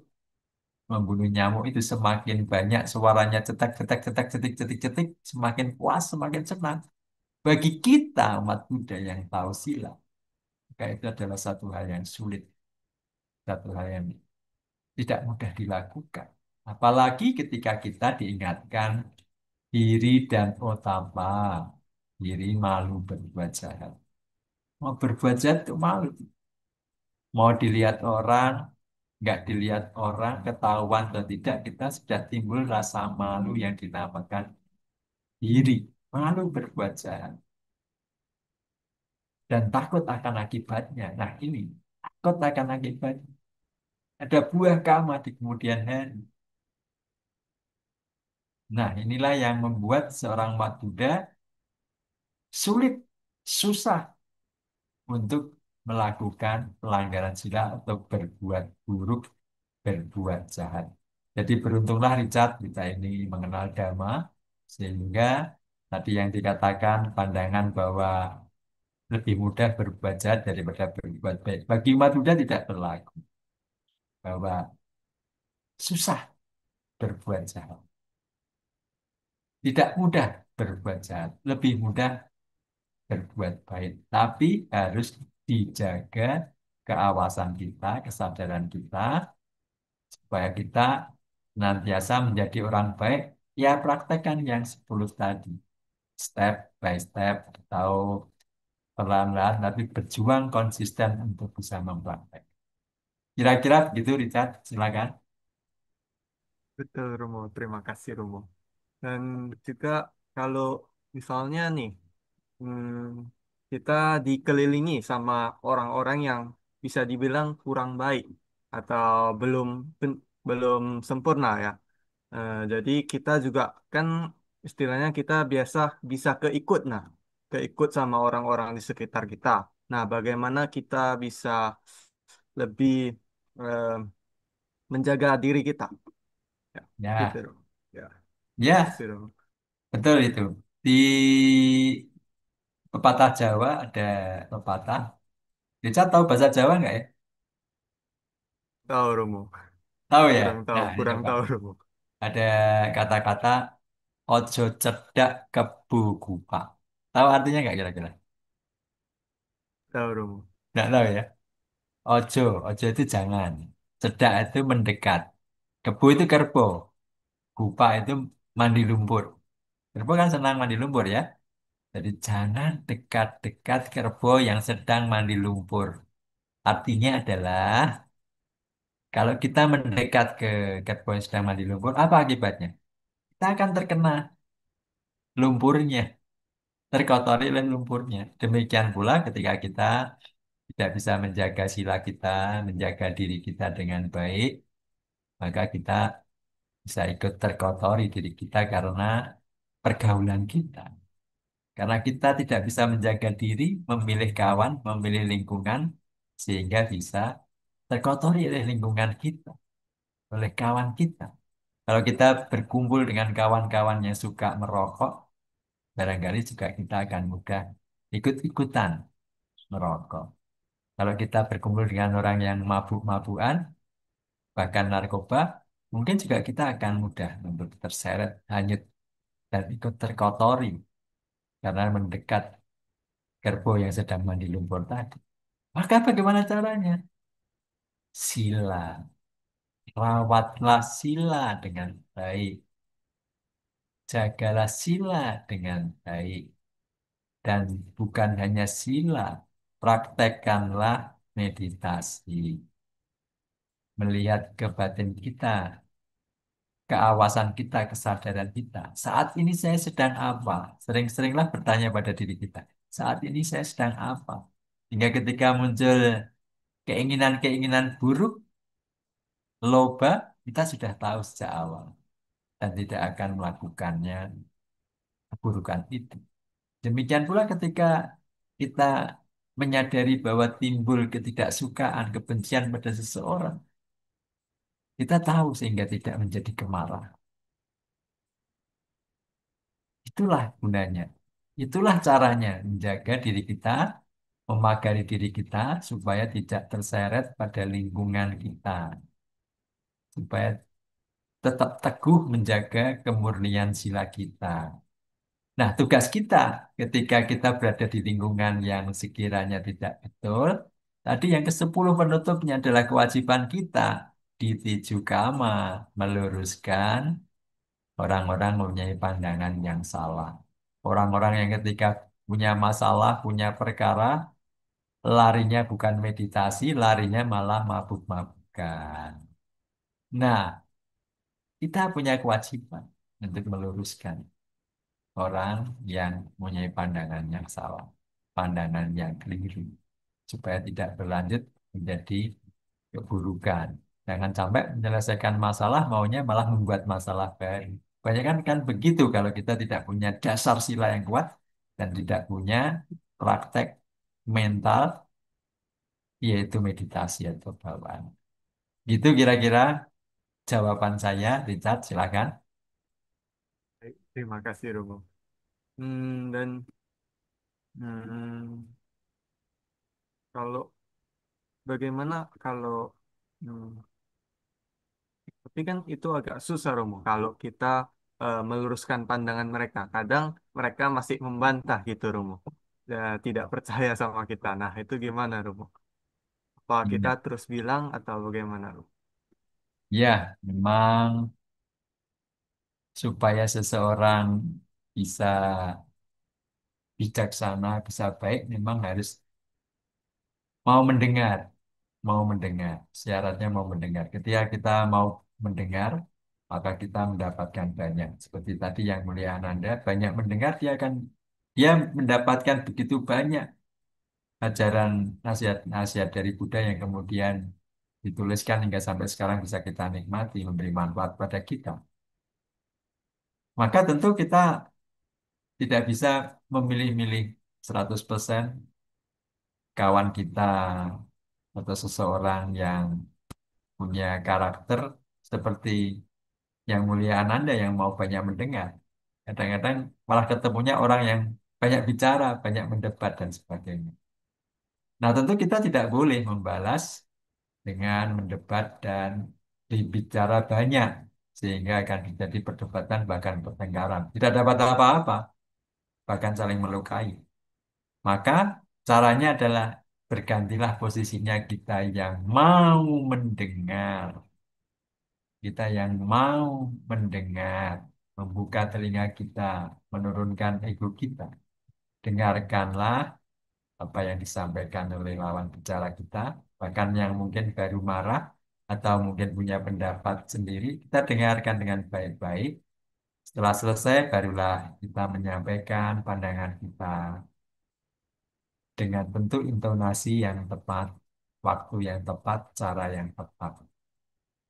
membunuh nyamuk itu semakin banyak suaranya cetak cetak cetak cetik cetik cetik semakin puas semakin senang. Bagi kita umat Buddha yang tahu sila, maka itu adalah satu hal yang sulit, satu hal yang tidak mudah dilakukan. Apalagi ketika kita diingatkan diri dan otapa, diri malu berbuat jahat. Mau berbuat jahat itu malu. Mau dilihat orang, nggak dilihat orang, ketahuan atau tidak, kita sudah timbul rasa malu yang dinamakan diri. Malu berbuat jahat. Dan takut akan akibatnya. Nah ini, takut akan akibatnya. Ada buah karma di kemudian hari. Nah, inilah yang membuat seorang umat Buddha sulit, susah untuk melakukan pelanggaran sila atau berbuat buruk, berbuat jahat. Jadi beruntunglah Richard, kita ini mengenal Dhamma, sehingga tadi yang dikatakan pandangan bahwa lebih mudah berbuat jahat daripada berbuat baik. Bagi umat Buddha tidak berlaku, bahwa susah berbuat jahat. Tidak mudah berbuat jahat, lebih mudah berbuat baik, tapi harus dijaga keawasan kita, kesadaran kita, supaya kita nantiasa menjadi orang baik. Ya, praktekkan yang 10 tadi, step by step, atau perlahan-lahan, tapi berjuang konsisten untuk bisa mempraktek. Kira-kira begitu, Richard. Silakan. Betul, Romo. Terima kasih, Romo. Dan juga kalau misalnya nih, hmm, kita dikelilingi sama orang-orang yang bisa dibilang kurang baik atau belum sempurna ya. Jadi kita juga kan istilahnya kita biasa bisa keikut, nah, keikut sama orang-orang di sekitar kita. Nah, bagaimana kita bisa lebih menjaga diri kita. Ya, gitu, Ya, Romo. Ya, ya, kasih, Romo. betul itu. Di pepatah Jawa ada pepatah. Richard tahu bahasa Jawa nggak ya? Tahu, Romo. Tahu ya? Nah, ini Kurang coba. tahu, Romo. Ada kata-kata ojo cedak kebu gupa. Tahu artinya nggak kira-kira? Tahu, Romo. Nggak tahu ya? Ojo, ojo itu jangan. Cedak itu mendekat. Kebu itu kerbo. Gupa itu mandi lumpur. Kerbo kan senang mandi lumpur ya. Jadi jangan dekat-dekat kerbo yang sedang mandi lumpur. Artinya adalah kalau kita mendekat ke kerbo yang sedang mandi lumpur, apa akibatnya? Kita akan terkena lumpurnya, terkotori oleh lumpurnya. Demikian pula ketika kita tidak bisa menjaga sila kita, menjaga diri kita dengan baik, maka kita bisa ikut terkotori diri kita karena pergaulan kita. Karena kita tidak bisa menjaga diri, memilih kawan, memilih lingkungan, sehingga bisa terkotori oleh lingkungan kita, oleh kawan kita. Kalau kita berkumpul dengan kawan-kawan yang suka merokok, barangkali juga kita akan mudah ikut-ikutan merokok. Kalau kita berkumpul dengan orang yang mabuk-mabukan, bahkan narkoba, mungkin juga kita akan mudah untuk terseret, hanyut, dan ikut terkotori karena mendekat kerbau yang sedang mandi lumpur tadi. Maka bagaimana caranya? Sila. Rawatlah sila dengan baik. Jagalah sila dengan baik. Dan bukan hanya sila, praktekkanlah meditasi. Melihat ke batin kita, keawasan kita, kesadaran kita. Saat ini saya sedang apa? Sering-seringlah bertanya pada diri kita. Saat ini saya sedang apa? Hingga ketika muncul keinginan-keinginan buruk, loba, kita sudah tahu sejak awal. Dan tidak akan melakukannya keburukan itu. Demikian pula ketika kita menyadari bahwa timbul ketidaksukaan, kebencian pada seseorang, kita tahu sehingga tidak menjadi kemarah. Itulah gunanya. Itulah caranya menjaga diri kita, memagari diri kita supaya tidak terseret pada lingkungan kita, supaya tetap teguh menjaga kemurnian sila kita. Nah, tugas kita ketika kita berada di lingkungan yang sekiranya tidak betul, tadi yang ke-10 penutupnya adalah kewajiban kita di tiju kama, meluruskan orang-orang mempunyai pandangan yang salah. Orang-orang yang ketika punya masalah, punya perkara, larinya bukan meditasi, larinya malah mabuk-mabukan. Nah, kita punya kewajiban untuk meluruskan orang yang mempunyai pandangan yang salah, pandangan yang keliru, supaya tidak berlanjut menjadi keburukan. Jangan sampai menyelesaikan masalah maunya malah membuat masalah baru. Banyak kan begitu kalau kita tidak punya dasar sila yang kuat dan tidak punya praktek mental, yaitu meditasi atau bawaan. Gitu kira-kira jawaban saya, Richard, silakan. Baik, terima kasih, Romo. Dan hmm, kalau bagaimana kalau hmm, tapi kan itu agak susah, Romo, kalau kita meluruskan pandangan mereka. Kadang mereka masih membantah gitu, Romo. Ya, tidak percaya sama kita. Nah, itu gimana, Romo? Apa kita Ya, terus bilang atau bagaimana, Romo? ya, memang supaya seseorang bisa bijaksana, bisa baik, memang harus mau mendengar, mau mendengar. Syaratnya mau mendengar. Ketika kita mau mendengar, maka kita mendapatkan banyak. Seperti tadi yang mulia Ananda, banyak mendengar, dia mendapatkan begitu banyak ajaran nasihat-nasihat dari Buddha yang kemudian dituliskan hingga sampai sekarang bisa kita nikmati, memberi manfaat pada kita. Maka tentu kita tidak bisa memilih-milih 100% kawan kita atau seseorang yang punya karakter seperti yang mulia Ananda yang mau banyak mendengar. Kadang-kadang malah ketemunya orang yang banyak bicara, banyak mendebat dan sebagainya. Nah, tentu kita tidak boleh membalas dengan mendebat dan berbicara banyak sehingga akan terjadi perdebatan bahkan pertengkaran. Tidak dapat apa-apa, bahkan saling melukai. Maka caranya adalah bergantilah posisinya kita yang mau mendengar. Kita yang mau mendengar, membuka telinga kita, menurunkan ego kita. Dengarkanlah apa yang disampaikan oleh lawan bicara kita, bahkan yang mungkin baru marah atau mungkin punya pendapat sendiri, kita dengarkan dengan baik-baik. Setelah selesai, barulah kita menyampaikan pandangan kita dengan bentuk intonasi yang tepat, waktu yang tepat, cara yang tepat.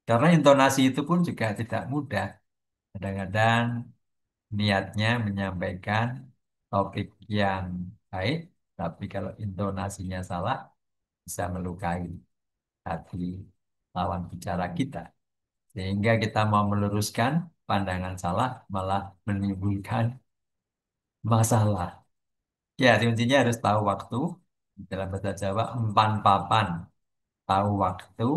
Karena intonasi itu pun juga tidak mudah. Kadang-kadang niatnya menyampaikan topik yang baik, tapi kalau intonasinya salah, bisa melukai hati lawan bicara kita. Sehingga kita mau meluruskan pandangan salah, malah menimbulkan masalah. Ya, kuncinya harus tahu waktu. Dalam bahasa Jawa, empan papan. Tahu waktu,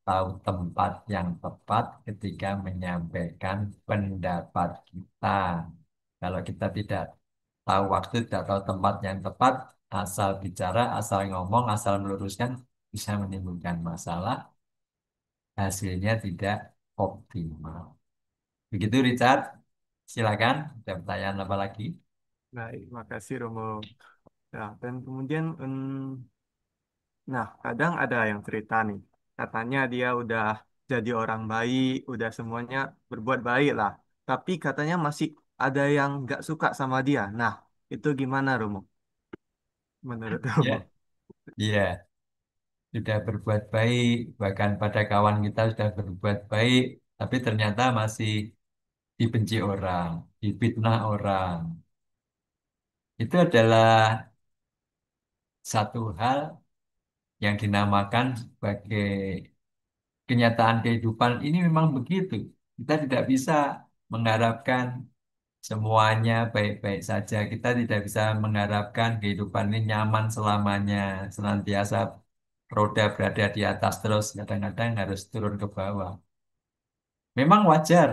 tahu tempat yang tepat ketika menyampaikan pendapat kita. Kalau kita tidak tahu waktu, tidak tahu tempat yang tepat, asal bicara, asal ngomong, asal meluruskan, bisa menimbulkan masalah, hasilnya tidak optimal. Begitu, Richard. Silakan, ada pertanyaan apa lagi? Baik, makasih Romo. Ya, dan kemudian, nah, kadang ada yang cerita nih, katanya dia udah jadi orang baik, udah semuanya berbuat baik lah, tapi katanya masih ada yang nggak suka sama dia. Nah, itu gimana Romo? Menurut Romo? Ya, iya. Sudah berbuat baik, bahkan pada kawan kita sudah berbuat baik, tapi ternyata masih dibenci orang, difitnah orang. Itu adalah satu hal yang dinamakan sebagai kenyataan kehidupan. Ini memang begitu. Kita tidak bisa mengharapkan semuanya baik-baik saja. Kita tidak bisa mengharapkan kehidupan ini nyaman selamanya, senantiasa roda berada di atas terus. Kadang-kadang harus turun ke bawah. Memang wajar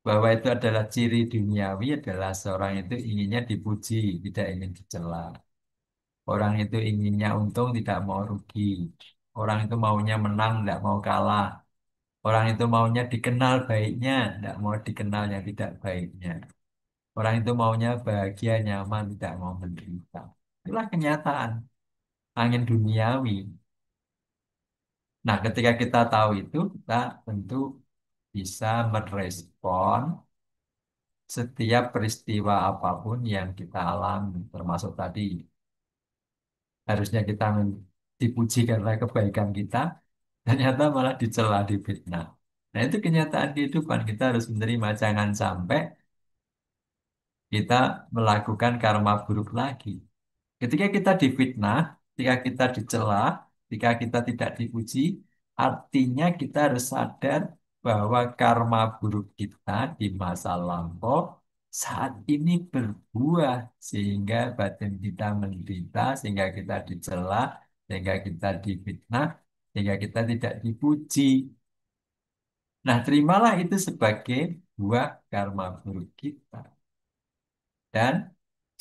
bahwa itu adalah ciri duniawi adalah seorang itu inginnya dipuji, tidak ingin dicela. Orang itu inginnya untung, tidak mau rugi. Orang itu maunya menang, tidak mau kalah. Orang itu maunya dikenal baiknya, tidak mau dikenal yang tidak baiknya. Orang itu maunya bahagia, nyaman, tidak mau menderita. Itulah kenyataan, angin duniawi. Nah, ketika kita tahu itu, kita tentu bisa merespon setiap peristiwa apapun yang kita alami, termasuk tadi, harusnya kita dipuji karena kebaikan kita, ternyata malah dicela, difitnah. Nah, itu kenyataan kehidupan. Kita harus menerima, jangan sampai kita melakukan karma buruk lagi. Ketika kita difitnah, ketika kita dicela, ketika kita tidak dipuji, artinya kita harus sadar bahwa karma buruk kita di masa lampau saat ini berbuah sehingga batin kita menderita, sehingga kita dicela, sehingga kita difitnah, sehingga kita tidak dipuji. Nah, terimalah itu sebagai buah karma buruk kita. Dan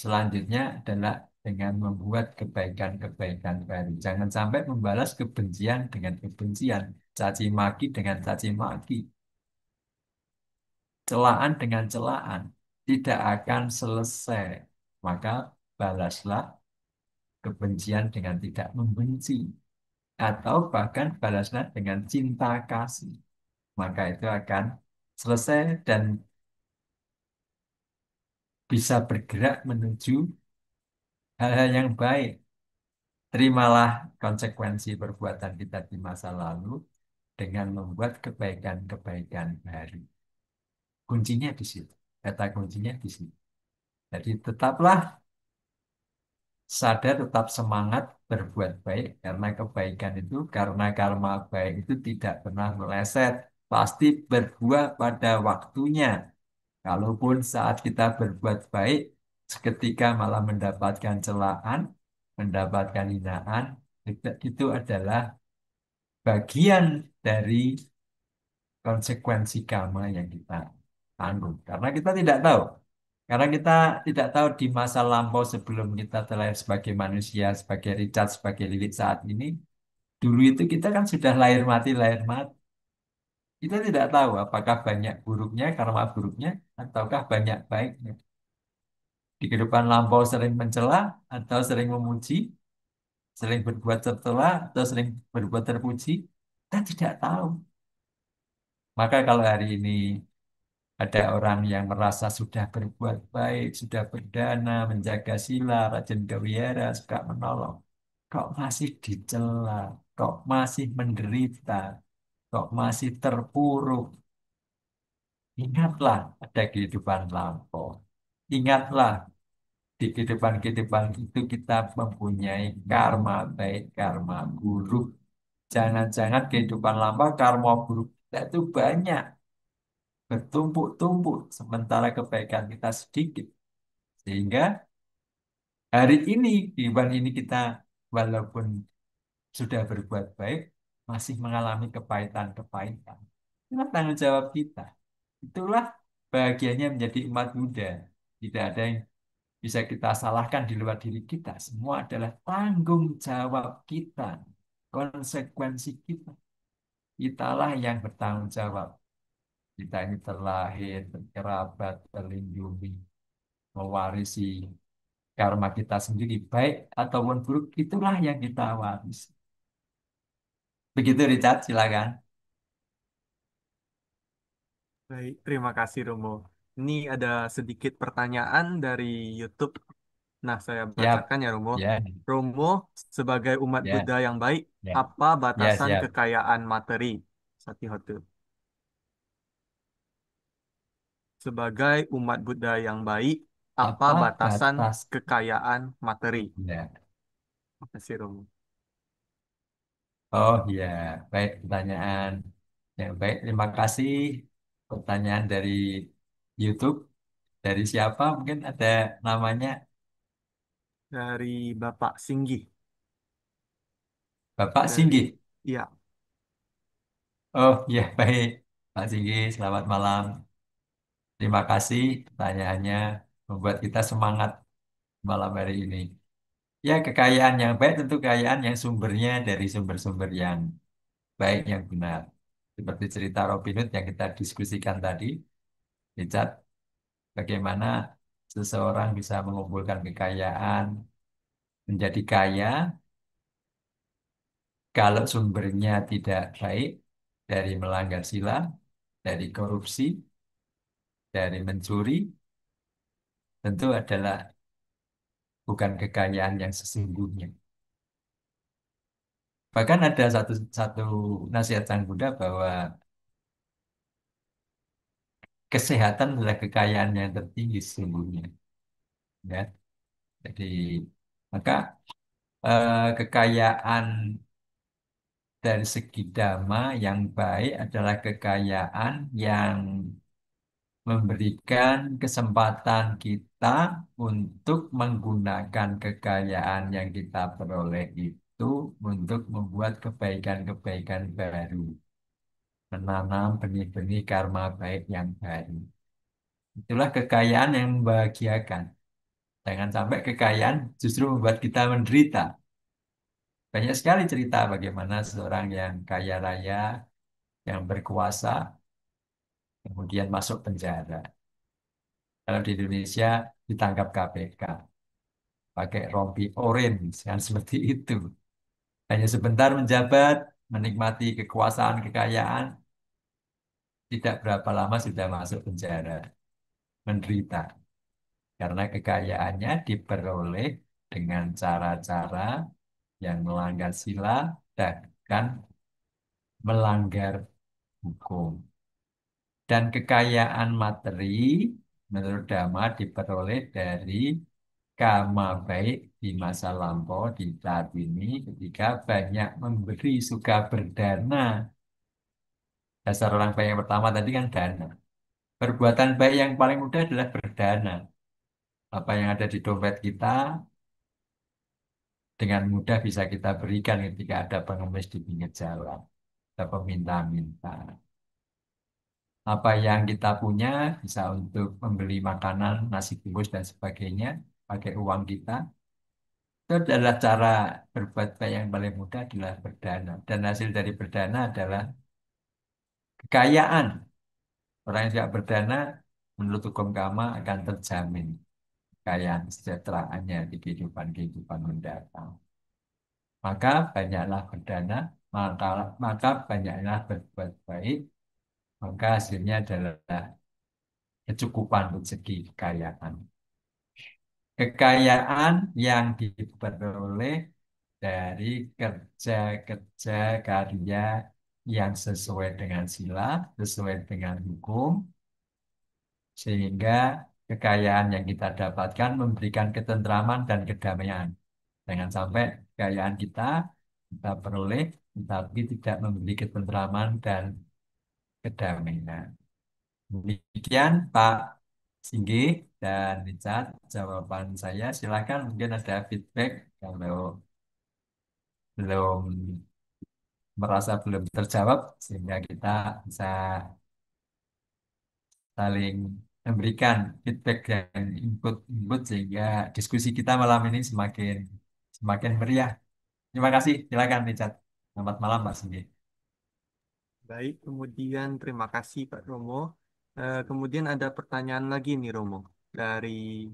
selanjutnya adalah dengan membuat kebaikan-kebaikan baru. Jangan sampai membalas kebencian dengan kebencian, caci maki dengan caci maki, celaan dengan celaan. Tidak akan selesai. Maka balaslah kebencian dengan tidak membenci. Atau bahkan balaslah dengan cinta kasih. Maka itu akan selesai dan bisa bergerak menuju hal-hal yang baik. Terimalah konsekuensi perbuatan kita di masa lalu dengan membuat kebaikan-kebaikan baru. Kuncinya di situ. Kata kuncinya di situ. Jadi tetaplah sadar tetap semangat berbuat baik karena kebaikan itu, karena karma baik itu tidak pernah meleset, pasti berbuah pada waktunya. Kalaupun saat kita berbuat baik, seketika malah mendapatkan celaan, mendapatkan hinaan, itu adalah bagian dari konsekuensi karma yang kita tanggung. Karena kita tidak tahu. Karena kita tidak tahu di masa lampau sebelum kita terlahir sebagai manusia, sebagai Richard, sebagai Lilit saat ini, dulu itu kita kan sudah lahir mati, lahir mati. Kita tidak tahu apakah banyak buruknya, karma buruknya, ataukah banyak baiknya. Di kehidupan lampau sering mencela atau sering memuji, sering berbuat tercela atau sering berbuat terpuji, kita tidak tahu. Maka kalau hari ini ada orang yang merasa sudah berbuat baik, sudah berdana, menjaga sila, rajin kewiyara, suka menolong, kok masih dicela, kok masih menderita, kok masih terpuruk. Ingatlah ada kehidupan lampau. Ingatlah di kehidupan-kehidupan itu kita mempunyai karma baik, karma buruk. Jangan-jangan kehidupan lampau karma buruk kita itu banyak, bertumpuk-tumpuk, sementara kebaikan kita sedikit. Sehingga hari ini, di bulan ini kita walaupun sudah berbuat baik, masih mengalami kepahitan-kepahitan. Itulah tanggung jawab kita. Itulah bahagianya menjadi umat Buddha. Tidak ada yang bisa kita salahkan di luar diri kita. Semua adalah tanggung jawab kita, konsekuensi kita. Kitalah yang bertanggung jawab. Kita ini terlahir, berkerabat, terlindungi, mewarisi karma kita sendiri, baik ataupun buruk, itulah yang kita warisi. Begitu Richard, silakan. Baik, terima kasih Romo. Ini ada sedikit pertanyaan dari YouTube. Nah, saya Siap. bacakan ya Romo. Ya, Romo, sebagai umat ya, Buddha yang baik, ya, apa ya, batasan siap. kekayaan materi? Satihotu. Sebagai umat Buddha yang baik, apa Apa batasan batas? kekayaan materi? Ya. Terima kasih Romo. Oh ya, baik pertanyaan. Yang baik, terima kasih. Pertanyaan dari YouTube. Dari siapa? Mungkin ada namanya Dari Bapak Singgih. Bapak Dari, Singgih. ya, Oh ya, baik. Pak Singgih, selamat malam. Terima kasih pertanyaannya membuat kita semangat malam hari ini. Ya, kekayaan yang baik tentu kekayaan yang sumbernya dari sumber-sumber yang baik, yang benar. Seperti cerita Robin Hood yang kita diskusikan tadi, Richard, bagaimana seseorang bisa mengumpulkan kekayaan, menjadi kaya, kalau sumbernya tidak baik, dari melanggar sila, dari korupsi, dari mencuri, tentu adalah bukan kekayaan yang sesungguhnya. Bahkan ada satu satu nasihat Sang Buddha bahwa kesehatan adalah kekayaan yang tertinggi sesungguhnya. Ya, jadi maka kekayaan dari segi dhamma yang baik adalah kekayaan yang memberikan kesempatan kita untuk menggunakan kekayaan yang kita peroleh itu untuk membuat kebaikan-kebaikan baru, menanam benih-benih karma baik yang baru. Itulah kekayaan yang membahagiakan. Jangan sampai kekayaan justru membuat kita menderita. Banyak sekali cerita bagaimana seorang yang kaya raya, yang berkuasa, kemudian masuk penjara. Kalau di Indonesia ditangkap KPK, pakai rompi orange, kan seperti itu. Hanya sebentar menjabat, menikmati kekuasaan, kekayaan, tidak berapa lama sudah masuk penjara, menderita. Karena kekayaannya diperoleh dengan cara-cara yang melanggar sila dan melanggar hukum. Dan kekayaan materi menurut Dhamma diperoleh dari karma baik di masa lampau di saat ini ketika banyak memberi suka berdana. Dasar orang baik yang pertama tadi kan dana. Perbuatan baik yang paling mudah adalah berdana. Apa yang ada di dompet kita dengan mudah bisa kita berikan ketika ada pengemis di pinggir jalan, ada peminta-minta. Apa yang kita punya bisa untuk membeli makanan, nasi bungkus dan sebagainya, pakai uang kita. Itu adalah cara berbuat baik yang paling mudah adalah berdana. Dan hasil dari berdana adalah kekayaan. Orang yang tidak berdana, menurut hukum karma akan terjamin kekayaan kesejahteraannya di kehidupan-kehidupan mendatang. Maka banyaklah berdana, maka, maka banyaklah berbuat baik, maka hasilnya adalah kecukupan rezeki kekayaan. Kekayaan yang diperoleh dari kerja-kerja karya yang sesuai dengan sila, sesuai dengan hukum, sehingga kekayaan yang kita dapatkan memberikan ketentraman dan kedamaian. Jangan sampai kekayaan kita peroleh, tapi tidak memberi ketentraman dan kedamaian. Demikian Pak Singgi dan Richard jawaban saya. Silakan mungkin ada feedback kalau belum merasa belum terjawab sehingga kita bisa saling memberikan feedback dan input sehingga diskusi kita malam ini semakin semakin meriah. Terima kasih. Silakan Richard. Selamat malam Pak Singgi. Baik, kemudian terima kasih Pak Romo. Kemudian ada pertanyaan lagi nih Romo dari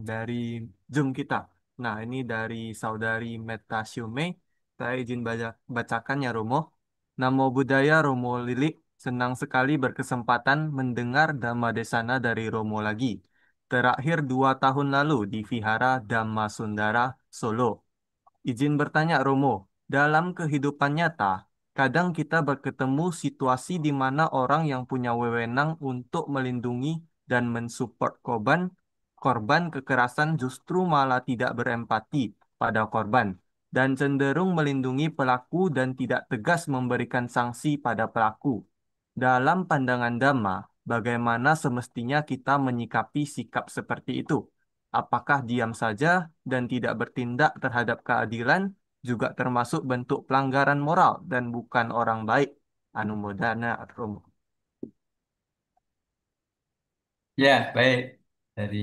dari Zoom kita. Nah, ini dari saudari Meta Syume. Saya izin bacakan ya Romo. Namo Buddhaya Romo Lilik. Senang sekali berkesempatan mendengar Dhamma Desana dari Romo lagi. Terakhir 2 tahun lalu di Vihara Dhamma Sundara, Solo. Izin bertanya Romo, dalam kehidupan nyata, kadang kita berketemu situasi di mana orang yang punya wewenang untuk melindungi dan mensupport korban kekerasan justru malah tidak berempati pada korban dan cenderung melindungi pelaku dan tidak tegas memberikan sanksi pada pelaku. Dalam pandangan Dhamma, bagaimana semestinya kita menyikapi sikap seperti itu? Apakah diam saja dan tidak bertindak terhadap keadilan juga termasuk bentuk pelanggaran moral dan bukan orang baik? Anumodana Romo. Ya, baik. Dari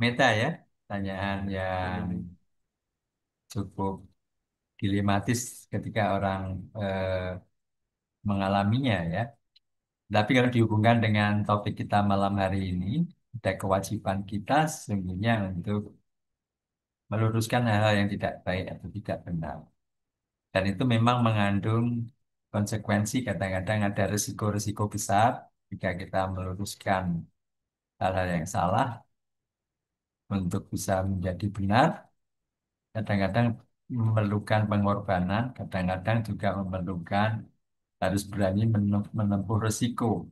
Meta ya, pertanyaan yang Amin. cukup dilematis ketika orang mengalaminya ya. Tapi kalau dihubungkan dengan topik kita malam hari ini, ada kewajiban kita sesungguhnya untuk meluruskan hal-hal yang tidak baik atau tidak benar. Dan itu memang mengandung konsekuensi, kadang-kadang ada risiko-risiko besar jika kita meluruskan hal-hal yang salah untuk bisa menjadi benar. Kadang-kadang memerlukan pengorbanan, kadang-kadang juga memerlukan harus berani menempuh risiko.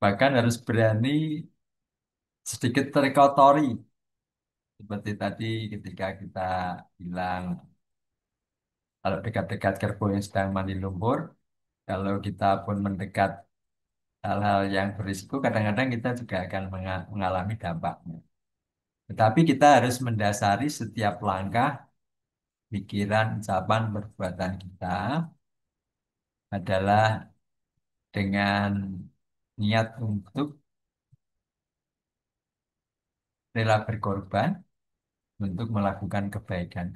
Bahkan harus berani sedikit terkotori. Seperti tadi ketika kita bilang, kalau dekat-dekat kerbau yang sedang mandi lumpur, kalau kita pun mendekat hal-hal yang berisiko, kadang-kadang kita juga akan mengalami dampaknya. Tetapi kita harus mendasari setiap langkah, pikiran, ucapan, perbuatan kita adalah dengan niat untuk rela berkorban untuk melakukan kebaikan.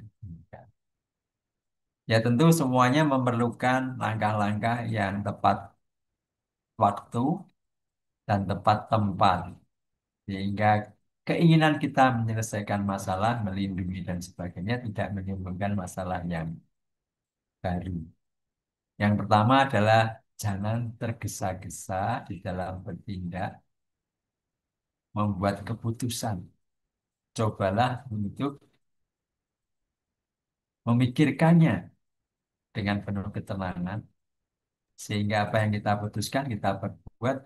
Ya tentu semuanya memerlukan langkah-langkah yang tepat waktu dan tepat tempat. Sehingga keinginan kita menyelesaikan masalah, melindungi dan sebagainya tidak menimbulkan masalah yang baru. Yang pertama adalah jangan tergesa-gesa di dalam bertindak, membuat keputusan. Cobalah untuk memikirkannya dengan penuh ketenangan, sehingga apa yang kita putuskan, kita perbuat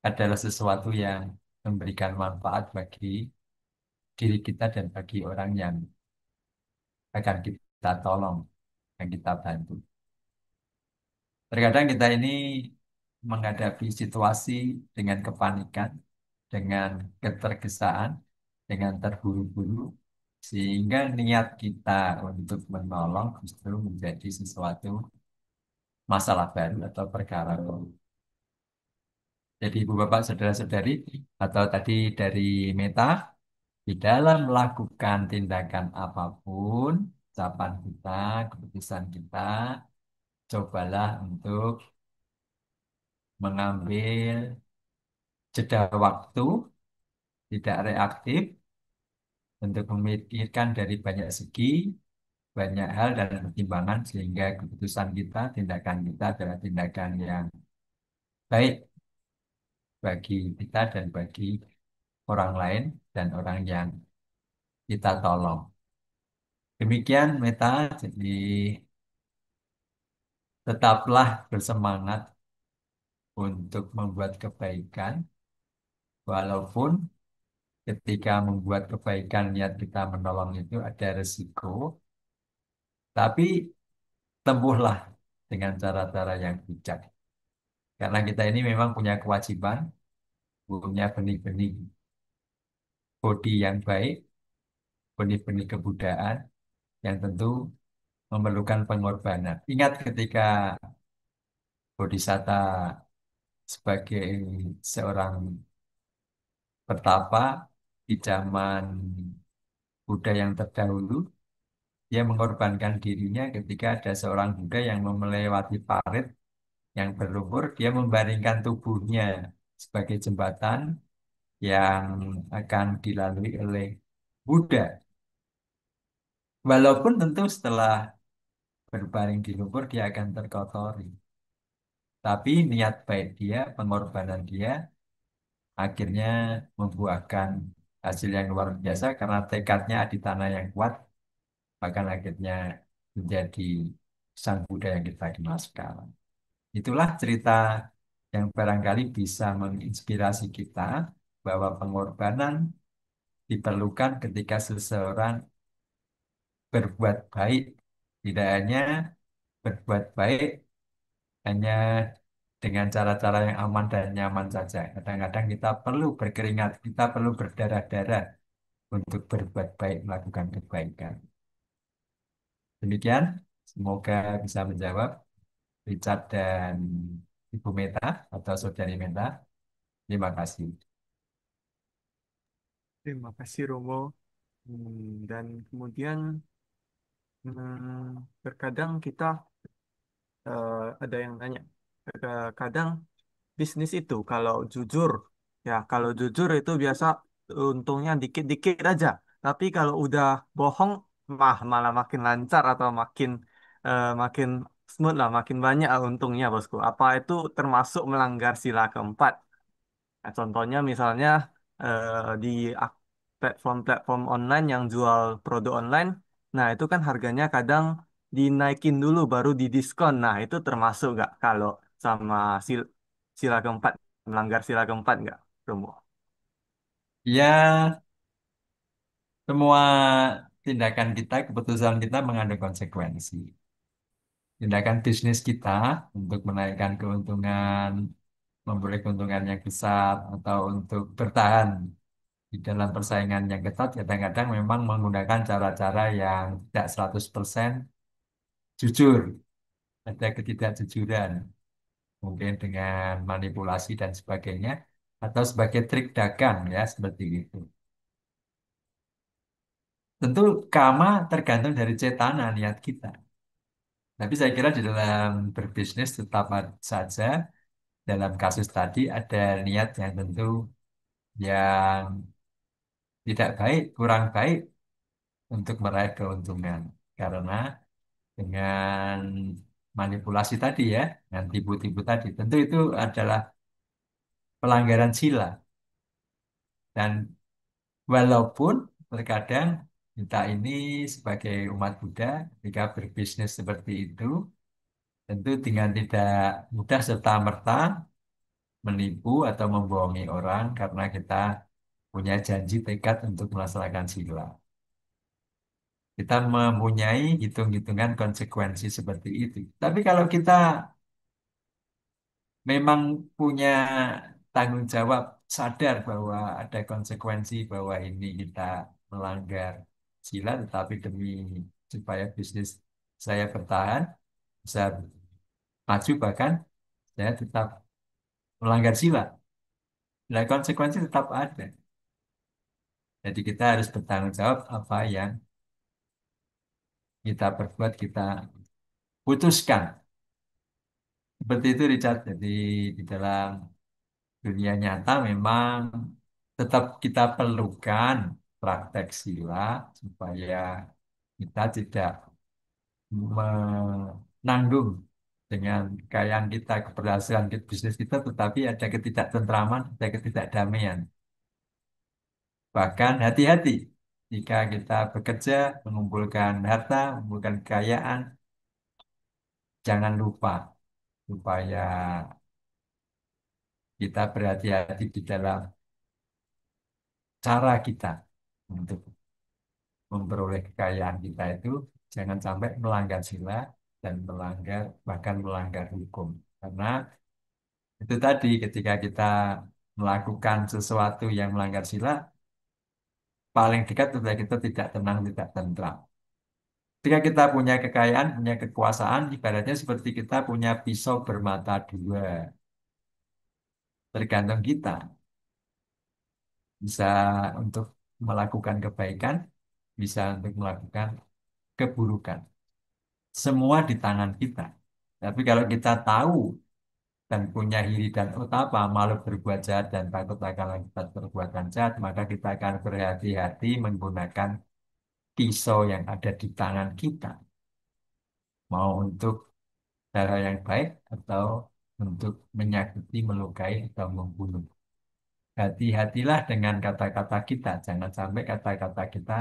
adalah sesuatu yang memberikan manfaat bagi diri kita dan bagi orang yang akan kita tolong, yang kita bantu. Terkadang kita ini menghadapi situasi dengan kepanikan, dengan ketergesaan, dengan terburu-buru, sehingga niat kita untuk menolong justru menjadi sesuatu masalah baru atau perkara baru. Jadi ibu bapak saudara-saudari atau tadi dari Meta, di dalam melakukan tindakan apapun, ucapan kita, keputusan kita, cobalah untuk mengambil jeda waktu, tidak reaktif, untuk memikirkan dari banyak segi, banyak hal dan pertimbangan, sehingga keputusan kita, tindakan kita adalah tindakan yang baik bagi kita dan bagi orang lain dan orang yang kita tolong. Demikian Meta, jadi tetaplah bersemangat untuk membuat kebaikan, walaupun ketika membuat kebaikan niat kita menolong itu ada resiko, tapi tempuhlah dengan cara-cara yang bijak. Karena kita ini memang punya kewajiban, punya benih-benih bodi yang baik, benih-benih kebudayaan yang tentu memerlukan pengorbanan. Ingat ketika Bodhisatta sebagai seorang pertapa di zaman Buddha yang terdahulu, dia mengorbankan dirinya ketika ada seorang Buddha yang melewati parit yang berlumpur, dia membaringkan tubuhnya sebagai jembatan yang akan dilalui oleh Buddha. Walaupun tentu setelah berbaring di lumpur dia akan terkotori. Tapi niat baik dia, pengorbanan dia akhirnya membuahkan hasil yang luar biasa karena tekadnya di tanah yang kuat, bahkan akhirnya menjadi Sang Buddha yang kita kenal sekarang. Itulah cerita yang barangkali bisa menginspirasi kita bahwa pengorbanan diperlukan ketika seseorang berbuat baik. Tidak hanya berbuat baik hanya dengan cara-cara yang aman dan nyaman saja. Kadang-kadang kita perlu berkeringat, kita perlu berdarah-darah untuk berbuat baik, melakukan kebaikan. Demikian, semoga bisa menjawab Richard dan Ibu Meta atau Saudari Meta. Terima kasih. Terima kasih Romo. Dan kemudian terkadang kita ada yang nanya, kadang bisnis itu kalau jujur itu biasa untungnya dikit-dikit aja. Tapi kalau udah bohong, malah makin lancar atau makin smooth lah, makin banyak untungnya bosku. Apa itu termasuk melanggar sila keempat? Nah, contohnya misalnya di platform-platform online yang jual produk online, nah itu kan harganya kadang dinaikin dulu baru didiskon. Nah itu termasuk nggak kalau sama sila keempat, melanggar sila keempat nggak, Romo? Ya, semua tindakan kita, keputusan kita mengandung konsekuensi. Tindakan bisnis kita untuk menaikkan keuntungan, memperoleh keuntungan yang besar, atau untuk bertahan di dalam persaingan yang ketat, kadang-kadang memang menggunakan cara-cara yang tidak 100% jujur. Ada ketidakjujuran, mungkin dengan manipulasi dan sebagainya, atau sebagai trik dagang, ya, seperti itu. Tentu karma tergantung dari cetana niat kita. Tapi saya kira di dalam berbisnis tetap saja dalam kasus tadi ada niat yang tentu yang tidak baik, kurang baik untuk meraih keuntungan. Karena dengan manipulasi tadi ya, dengan tipu-tipu tadi, tentu itu adalah pelanggaran sila. Dan walaupun terkadang kita ini sebagai umat Buddha, ketika berbisnis seperti itu, tentu dengan tidak mudah serta-merta menipu atau membohongi orang karena kita punya janji tekad untuk melaksanakan sila. Kita mempunyai hitung-hitungan konsekuensi seperti itu. Tapi kalau kita memang punya tanggung jawab, sadar bahwa ada konsekuensi bahwa ini kita melanggar sila, tetapi demi supaya bisnis saya bertahan, bisa maju bahkan saya tetap melanggar sila. Nah, konsekuensi tetap ada. Jadi kita harus bertanggung jawab apa yang kita perbuat, kita putuskan. Seperti itu Richard. Jadi di dalam dunia nyata memang tetap kita perlukan praktek sila supaya kita tidak menanggung dengan kekayaan kita, keberhasilan bisnis kita, tetapi ada ketidaktentraman, ada ketidakdamaian. Bahkan hati-hati jika kita bekerja, mengumpulkan harta, mengumpulkan kekayaan, jangan lupa supaya kita berhati-hati di dalam cara kita untuk memperoleh kekayaan kita itu jangan sampai melanggar sila dan melanggar bahkan melanggar hukum. Karena itu tadi ketika kita melakukan sesuatu yang melanggar sila, paling dekat ketika kita tidak tenang, tidak tentram. Ketika kita punya kekayaan, punya kekuasaan, ibaratnya seperti kita punya pisau bermata dua. Tergantung kita. Bisa untuk melakukan kebaikan, bisa untuk melakukan keburukan. Semua di tangan kita. Tapi kalau kita tahu dan punya hiri dan otapa, malu berbuat jahat dan takut akan akibat perbuatan jahat, maka kita akan berhati-hati menggunakan pisau yang ada di tangan kita. Mau untuk hal yang baik atau untuk menyakiti, melukai, atau membunuh. Hati-hatilah dengan kata-kata kita. Jangan sampai kata-kata kita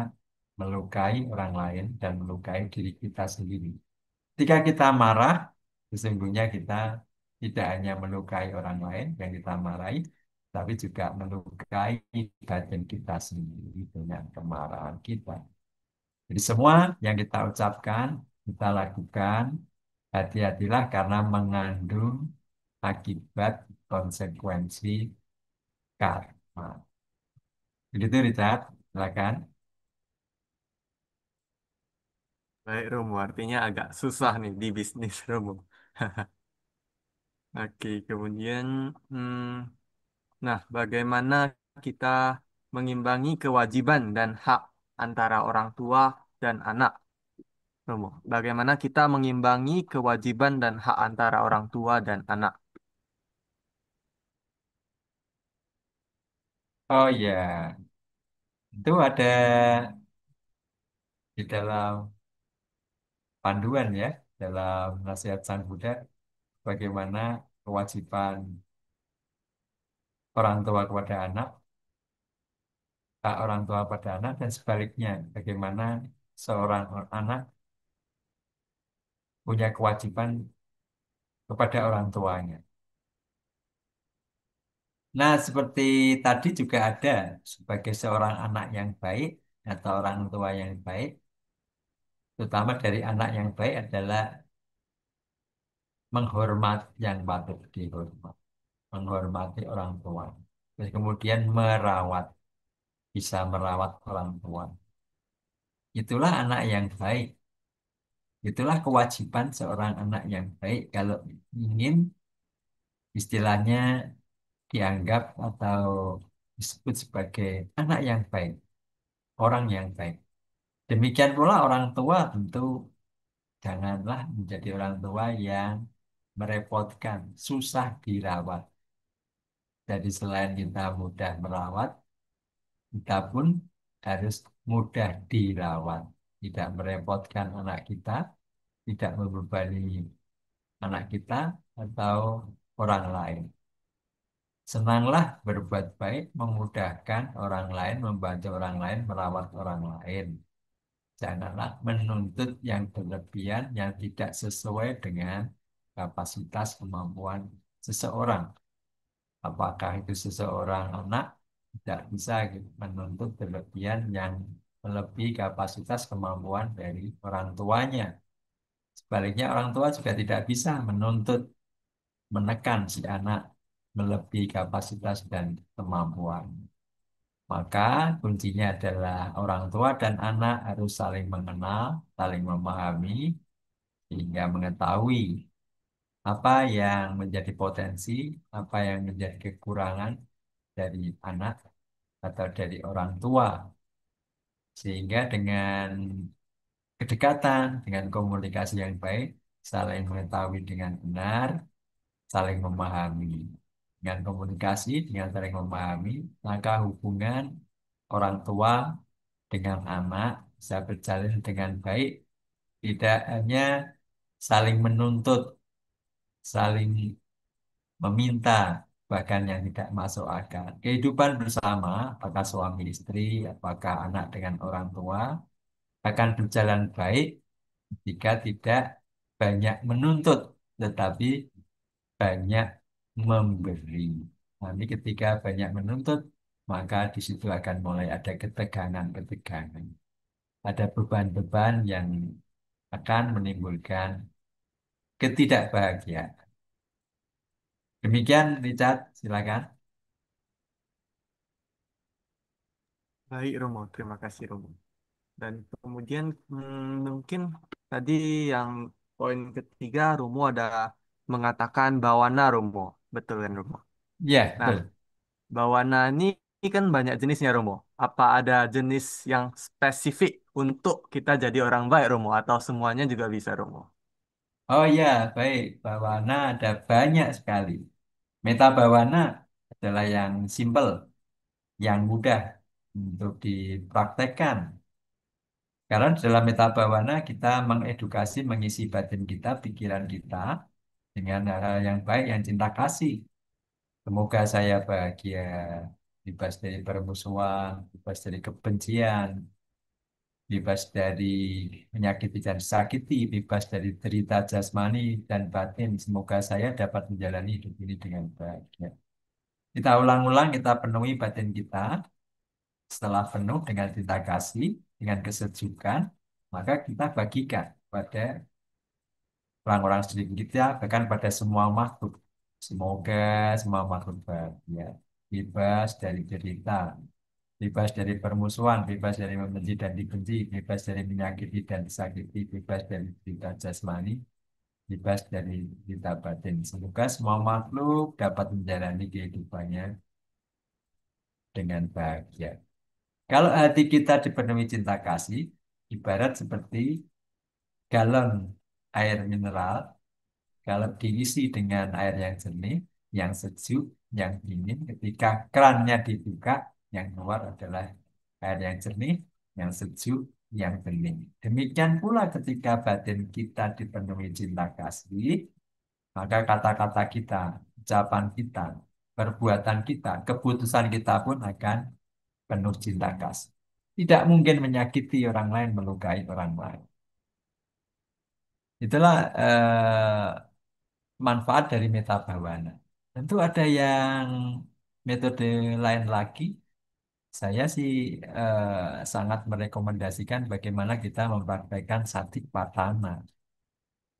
melukai orang lain dan melukai diri kita sendiri. Ketika kita marah, sesungguhnya kita tidak hanya melukai orang lain yang kita marahi, tapi juga melukai batin kita sendiri dengan kemarahan kita. Jadi semua yang kita ucapkan, kita lakukan, hati-hatilah karena mengandung akibat konsekuensi karma. Begitu Richard, silakan. Baik, Romo. Artinya agak susah nih di bisnis, Romo. Oke, kemudian, hmm, nah, bagaimana kita mengimbangi kewajiban dan hak antara orang tua dan anak, Romo? Bagaimana kita mengimbangi kewajiban dan hak antara orang tua dan anak? Oh ya, itu ada di dalam panduan ya, dalam nasihat Sang Buddha, bagaimana kewajiban orang tua kepada anak, hak orang tua pada anak, dan sebaliknya, bagaimana seorang anak punya kewajiban kepada orang tuanya. Nah, seperti tadi juga ada sebagai seorang anak yang baik atau orang tua yang baik, terutama dari anak yang baik adalah menghormat yang patut dihormat, menghormati orang tua, terus kemudian merawat, bisa merawat orang tua. Itulah anak yang baik. Itulah kewajiban seorang anak yang baik kalau ingin istilahnya dianggap atau disebut sebagai anak yang baik, orang yang baik. Demikian pula orang tua tentu janganlah menjadi orang tua yang merepotkan, susah dirawat. Jadi selain kita mudah merawat, kita pun harus mudah dirawat. Tidak merepotkan anak kita, tidak membebani anak kita atau orang lain. Senanglah berbuat baik, memudahkan orang lain, membantu orang lain, merawat orang lain. Janganlah menuntut yang berlebihan yang tidak sesuai dengan kapasitas kemampuan seseorang. Apakah itu seseorang anak tidak bisa gitu, menuntut berlebihan yang melebihi kapasitas kemampuan dari orang tuanya. Sebaliknya orang tua juga tidak bisa menuntut menekan si anak melebihi kapasitas dan kemampuan. Maka kuncinya adalah orang tua dan anak harus saling mengenal, saling memahami, sehingga mengetahui apa yang menjadi potensi, apa yang menjadi kekurangan dari anak atau dari orang tua. Sehingga dengan kedekatan, dengan komunikasi yang baik, saling mengetahui dengan benar, saling memahami. Dengan komunikasi, dengan saling memahami, maka hubungan orang tua dengan anak bisa berjalan dengan baik, tidak hanya saling menuntut, saling meminta, bahkan yang tidak masuk akal. Kehidupan bersama, apakah suami istri, apakah anak dengan orang tua, akan berjalan baik jika tidak banyak menuntut, tetapi banyak memberi. Nanti ketika banyak menuntut, maka di situ akan mulai ada ketegangan-ketegangan. Ada beban-beban yang akan menimbulkan ketidakbahagiaan. Demikian, Richard, silakan. Baik, Romo. Terima kasih, Romo. Dan kemudian mungkin tadi yang poin ketiga, Romo ada mengatakan bawana, Romo. Betul kan, Romo? Ya, Nah, betul. bawana ini kan banyak jenisnya, Romo. Apa ada jenis yang spesifik untuk kita jadi orang baik, Romo? Atau semuanya juga bisa, Romo? Oh ya, baik. Bawana ada banyak sekali. Meta bawana adalah yang simple, yang mudah untuk dipraktekkan. Karena di dalam meta bawana kita mengedukasi, mengisi batin kita, pikiran kita dengan hal-hal yang baik, yang cinta kasih. Semoga saya bahagia, bebas dari permusuhan, bebas dari kebencian, bebas dari menyakiti dan sakiti, bebas dari derita jasmani dan batin. Semoga saya dapat menjalani hidup ini dengan bahagia. Kita ulang-ulang, kita penuhi batin kita. Setelah penuh dengan cinta kasih, dengan kesejukan, maka kita bagikan pada orang-orang sekitar kita, bahkan pada semua makhluk. Semoga semua makhluk bahagia, bebas dari derita, bebas dari permusuhan, bebas dari membenci dan dibenci, bebas dari menyakiti dan disakiti, bebas dari derita jasmani, bebas dari derita batin. Semoga semua makhluk dapat menjalani kehidupannya dengan bahagia. Kalau hati kita dipenuhi cinta kasih, ibarat seperti galon air mineral, kalau diisi dengan air yang jernih, yang sejuk, yang dingin, ketika kerannya dibuka, yang keluar adalah air yang jernih, yang sejuk, yang bening. Demikian pula ketika batin kita dipenuhi cinta kasih, maka kata-kata kita, ucapan kita, perbuatan kita, keputusan kita pun akan penuh cinta kasih. Tidak mungkin menyakiti orang lain, melukai orang lain. Itulah manfaat dari metabawana. Tentu ada yang metode lain lagi. Saya sih sangat merekomendasikan bagaimana kita mempraktekkan satipatthana,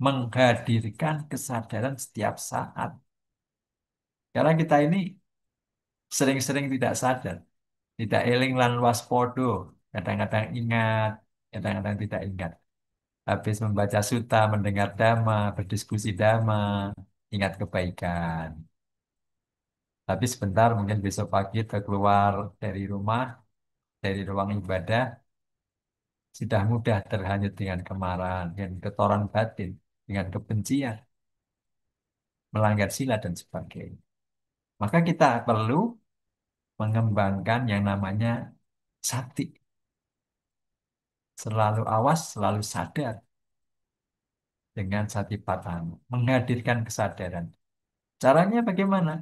menghadirkan kesadaran setiap saat. Karena kita ini sering-sering tidak sadar, tidak eling lan waspodo, kadang-kadang ingat, kadang-kadang tidak ingat. Habis membaca suta, mendengar dhamma, berdiskusi dhamma, ingat kebaikan. Tapi sebentar, mungkin besok pagi kita keluar dari rumah, dari ruang ibadah, sudah mudah terhanyut dengan kemarahan, dengan ketoran batin, dengan kebencian, melanggar sila dan sebagainya. Maka kita perlu mengembangkan yang namanya sati. Selalu awas, selalu sadar dengan satipatthana. Menghadirkan kesadaran. Caranya bagaimana?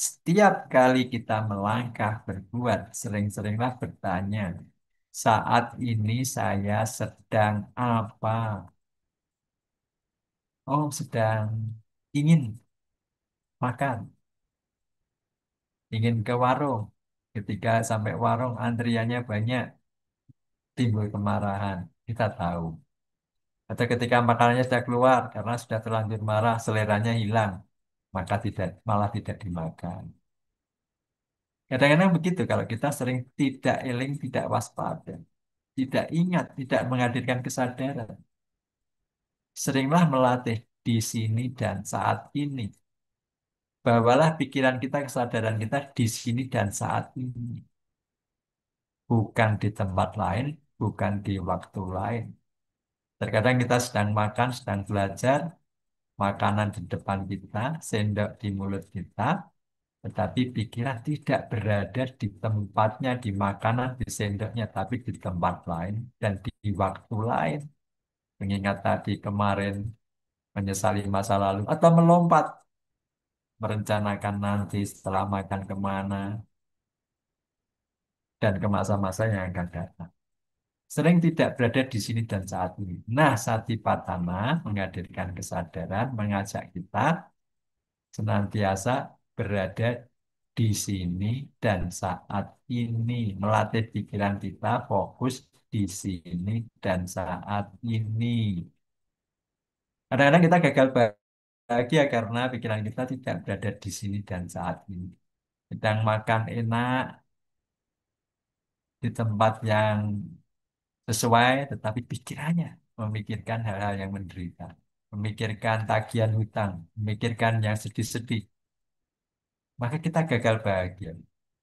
Setiap kali kita melangkah, berbuat, sering-seringlah bertanya, saat ini saya sedang apa? Oh, sedang ingin makan. ingin ke warung. Ketika sampai warung antriannya banyak, timbul kemarahan. Kita tahu. Atau ketika makanannya sudah keluar karena sudah terlanjur marah, seleranya hilang, maka tidak malah tidak dimakan. Kadang-kadang begitu kalau kita sering tidak eling, tidak waspada, tidak ingat, tidak menghadirkan kesadaran. Seringlah melatih di sini dan saat ini. Bawalah pikiran kita, kesadaran kita di sini dan saat ini. Bukan di tempat lain, bukan di waktu lain. Terkadang kita sedang makan, sedang belajar, makanan di depan kita, sendok di mulut kita, tetapi pikiran tidak berada di tempatnya, di makanan, di sendoknya, tapi di tempat lain dan di waktu lain. Mengingat tadi kemarin, menyesali masa lalu, atau melompat, merencanakan nanti setelah makan kemana, dan ke masa-masa yang akan datang. Sering tidak berada di sini dan saat ini. Nah, Satipatthana menghadirkan kesadaran, mengajak kita senantiasa berada di sini dan saat ini. Melatih pikiran kita fokus di sini dan saat ini. Kadang-kadang kita gagal bahagia karena pikiran kita tidak berada di sini dan saat ini. Sedang makan enak di tempat yang sesuai, tetapi pikirannya memikirkan hal-hal yang menderita, memikirkan tagihan hutang, memikirkan yang sedih-sedih, maka kita gagal bahagia.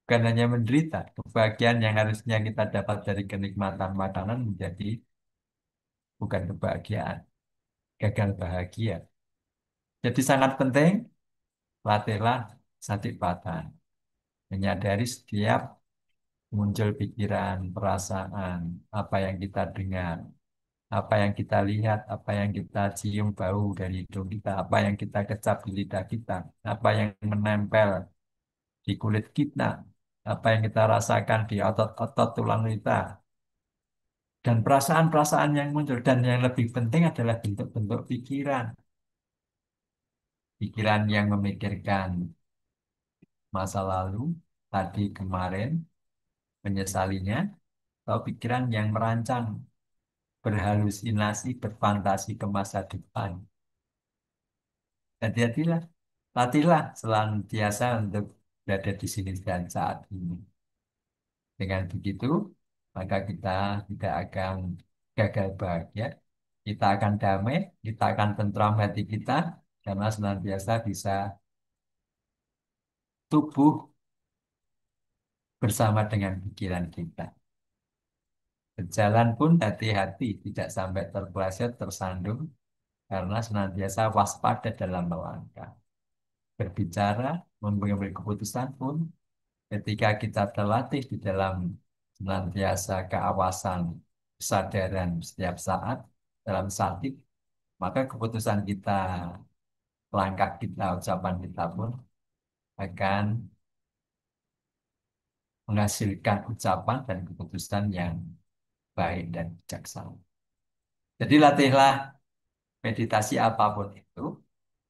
Bukan hanya menderita, kebahagiaan yang harusnya kita dapat dari kenikmatan makanan menjadi bukan kebahagiaan, gagal bahagia. Jadi sangat penting, latihlah satipatthana, menyadari setiap muncul pikiran, perasaan, apa yang kita dengar, apa yang kita lihat, apa yang kita cium bau dari hidung kita, apa yang kita kecap di lidah kita, apa yang menempel di kulit kita, apa yang kita rasakan di otot-otot tulang kita, dan perasaan-perasaan yang muncul. Dan yang lebih penting adalah bentuk-bentuk pikiran. Pikiran yang memikirkan masa lalu, tadi kemarin, menyesalinya, atau pikiran yang merancang, berhalusinasi, berfantasi ke masa depan. Hati-hatilah, latihlah senantiasa untuk berada di sini dan saat ini. Dengan begitu, maka kita tidak akan gagal bahagia, kita akan damai, kita akan tentram hati kita, karena senantiasa bisa tubuh bersama dengan pikiran kita. Berjalan pun hati-hati, tidak sampai terpeleset, tersandung, karena senantiasa waspada dalam melangkah. Berbicara, mengambil keputusan pun, ketika kita terlatih di dalam senantiasa keawasan, kesadaran setiap saat, dalam satik, maka keputusan kita, langkah kita, ucapan kita pun akan menghasilkan ucapan dan keputusan yang baik dan bijaksana. Jadi latihlah meditasi apapun itu,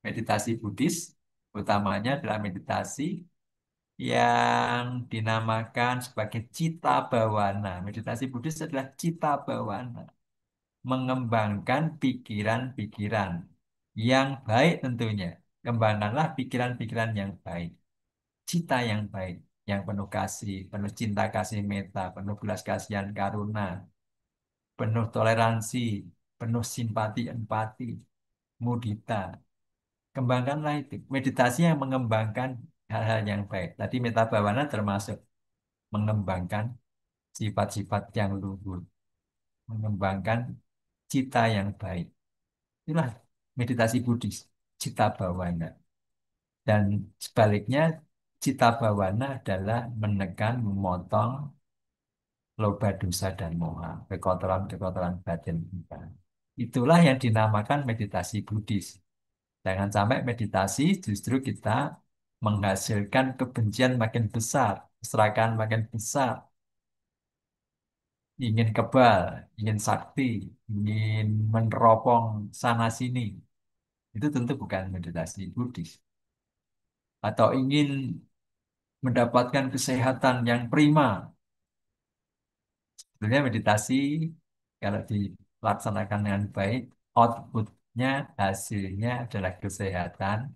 meditasi Buddhis, utamanya adalah meditasi yang dinamakan sebagai cita bawana. Meditasi Buddhis adalah cita bawana, mengembangkan pikiran-pikiran yang baik tentunya. Kembangkanlah pikiran-pikiran yang baik, cita yang baik, yang penuh kasih, penuh cinta kasih metta, penuh belas kasihan karuna, penuh toleransi, penuh simpati empati, mudita. Kembangkanlah itu. Meditasi yang mengembangkan hal-hal yang baik. Tadi metta bhavana termasuk mengembangkan sifat-sifat yang luhur, mengembangkan cita yang baik. Itulah meditasi Buddhis, cita bhavana. Dan sebaliknya, cita bhavana adalah menekan, memotong loba dosa dan moha, kekotoran-kekotoran batin kita. Itulah yang dinamakan meditasi Buddhis. Jangan sampai meditasi justru kita menghasilkan kebencian makin besar, keserakahan makin besar, ingin kebal, ingin sakti, ingin meneropong sana sini. Itu tentu bukan meditasi Buddhis. Atau ingin mendapatkan kesehatan yang prima. Sebenarnya meditasi kalau dilaksanakan dengan baik, outputnya, hasilnya adalah kesehatan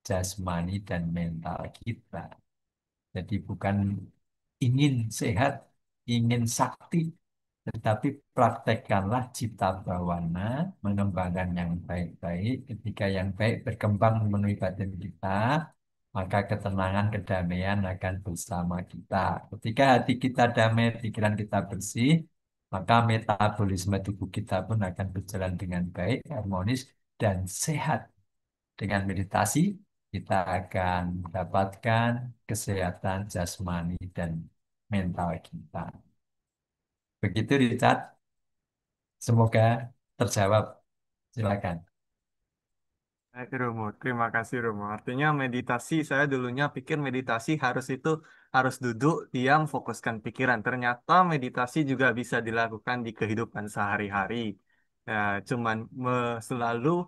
jasmani dan mental kita. Jadi bukan ingin sehat, ingin sakti, tetapi praktekkanlah cita bawana, mengembangkan yang baik-baik. Ketika yang baik berkembang memenuhi batin kita, maka ketenangan, kedamaian akan bersama kita. Ketika hati kita damai, pikiran kita bersih, maka metabolisme tubuh kita pun akan berjalan dengan baik, harmonis, dan sehat. Dengan meditasi, kita akan mendapatkan kesehatan jasmani dan mental kita. Begitu, Richard. Semoga terjawab. Silakan. Baik, Romo. Terima kasih, Romo. Artinya meditasi, saya dulunya pikir meditasi harus duduk, diam, fokuskan pikiran. Ternyata meditasi juga bisa dilakukan di kehidupan sehari-hari. Ya, cuman selalu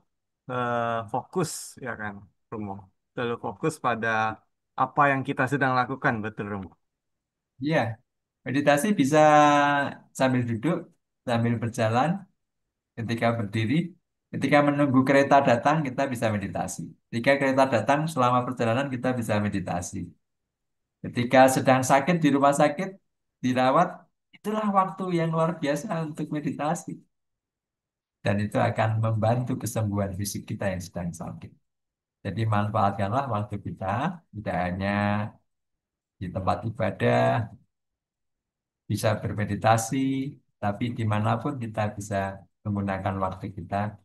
fokus, ya kan, Romo. Selalu fokus pada apa yang kita sedang lakukan, betul, Romo. Iya, meditasi bisa sambil duduk, sambil berjalan, ketika berdiri, ketika menunggu kereta datang, kita bisa meditasi. Ketika kereta datang, selama perjalanan kita bisa meditasi. Ketika sedang sakit di rumah sakit, dirawat, itulah waktu yang luar biasa untuk meditasi. Dan itu akan membantu kesembuhan fisik kita yang sedang sakit. Jadi manfaatkanlah waktu kita, tidak hanya di tempat ibadah, bisa bermeditasi, tapi dimanapun kita bisa menggunakan waktu kita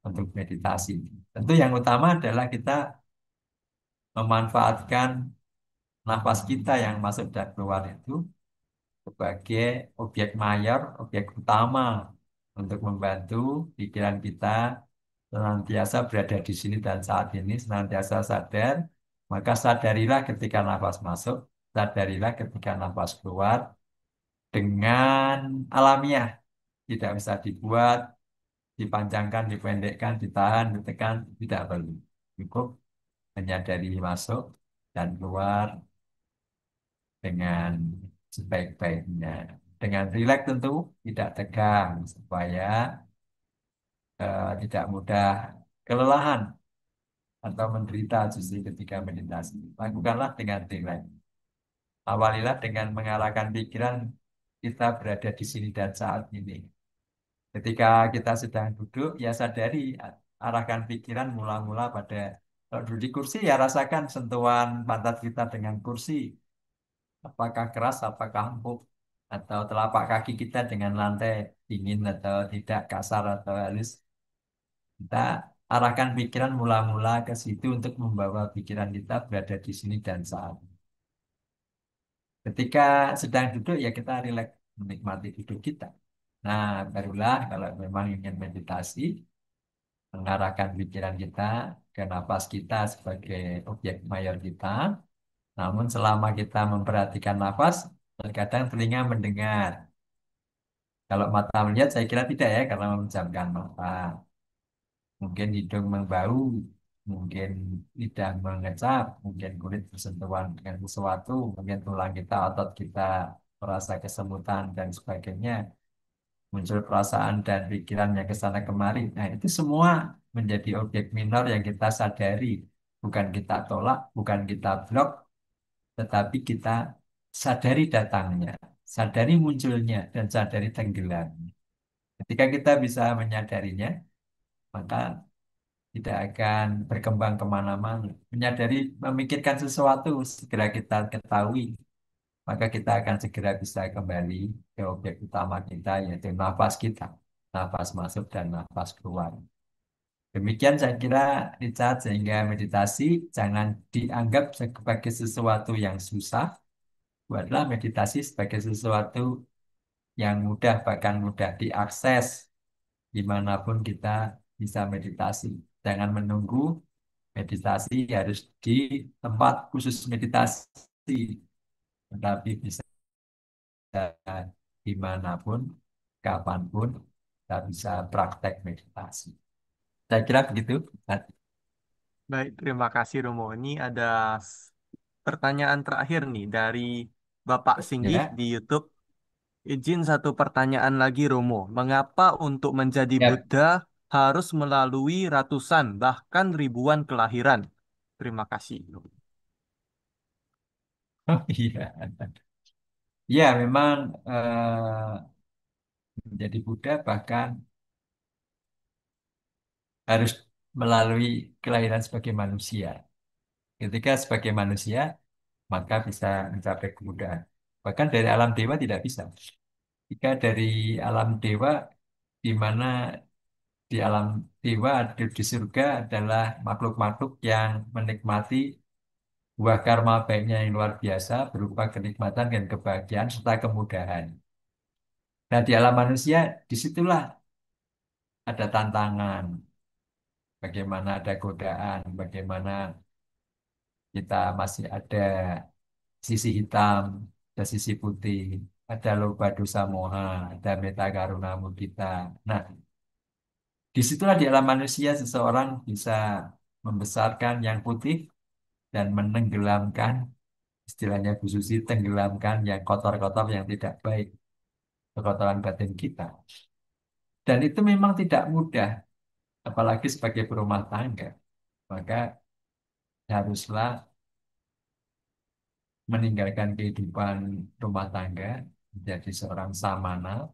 untuk meditasi. Tentu yang utama adalah kita memanfaatkan nafas kita yang masuk dan keluar itu sebagai objek mayor, objek utama untuk membantu pikiran kita senantiasa berada di sini dan saat ini, senantiasa sadar. Maka sadarilah ketika nafas masuk, sadarilah ketika nafas keluar dengan alamiah, tidak bisa dibuat, dipanjangkan, dipendekkan, ditahan, ditekan, tidak perlu. Cukup menyadari masuk dan keluar dengan sebaik-baiknya. Dengan rileks tentu, tidak tegang, supaya tidak mudah kelelahan atau menderita justru ketika meditasi. Lakukanlah dengan rileks. Awalilah dengan mengarahkan pikiran kita berada di sini dan saat ini. Ketika kita sedang duduk, ya sadari, arahkan pikiran mula-mula pada kalau duduk di kursi, ya rasakan sentuhan pantat kita dengan kursi. Apakah keras, apakah empuk, atau telapak kaki kita dengan lantai dingin atau tidak, kasar atau halus. Kita arahkan pikiran mula-mula ke situ untuk membawa pikiran kita berada di sini dan saat ini. Ketika sedang duduk, ya kita rileks menikmati duduk kita. Nah, barulah kalau memang ingin meditasi, mengarahkan pikiran kita ke napas kita sebagai objek mayor kita. Namun selama kita memperhatikan nafas, terkadang telinga mendengar. Kalau mata melihat, saya kira tidak ya, karena memejamkan mata. Mungkin hidung membau, mungkin lidah mengecap, mungkin kulit bersentuhan dengan sesuatu, mungkin tulang kita, otot kita merasa kesemutan dan sebagainya. Muncul perasaan dan pikiran yang ke sana kemari. Nah, itu semua menjadi objek minor yang kita sadari. Bukan kita tolak, bukan kita blok, tetapi kita sadari datangnya, sadari munculnya, dan sadari tenggelamnya. Ketika kita bisa menyadarinya, maka tidak akan berkembang kemana-mana. Menyadari, memikirkan sesuatu, segera kita ketahui, maka kita akan segera bisa kembali ke objek utama kita, yaitu nafas kita. Nafas masuk dan nafas keluar. Demikian saya kira, Richard, sehingga meditasi jangan dianggap sebagai sesuatu yang susah, buatlah meditasi sebagai sesuatu yang mudah, bahkan mudah diakses. Dimanapun kita bisa meditasi. Jangan menunggu meditasi harus di tempat khusus meditasi, tetapi bisa dimanapun, kapanpun, kita bisa praktek meditasi. Saya kira begitu. Baik, terima kasih, Romo. Ini ada pertanyaan terakhir nih dari Bapak Singgih Ya, di YouTube. Izin satu pertanyaan lagi, Romo. Mengapa untuk menjadi ya. Buddha harus melalui ratusan, bahkan ribuan kelahiran? Terima kasih. Oh iya. Ya, memang menjadi Buddha bahkan harus melalui kelahiran sebagai manusia. Ketika sebagai manusia, maka bisa mencapai kemudahan. Bahkan dari alam dewa tidak bisa. Jika dari alam dewa, di mana di alam dewa di surga adalah makhluk-makhluk yang menikmati buah karma baiknya yang luar biasa berupa kenikmatan dan kebahagiaan serta kemudahan. Nah, di alam manusia, disitulah ada tantangan, bagaimana ada godaan, bagaimana kita masih ada sisi hitam, ada sisi putih, ada loba dosa moha, ada meta karuna mudita. Nah, disitulah di alam manusia seseorang bisa membesarkan yang putih dan menenggelamkan, istilahnya Bu Susi, tenggelamkan yang kotor-kotor yang tidak baik, kekotoran batin kita. Dan itu memang tidak mudah, apalagi sebagai berumah tangga. Maka haruslah meninggalkan kehidupan rumah tangga, menjadi seorang samana,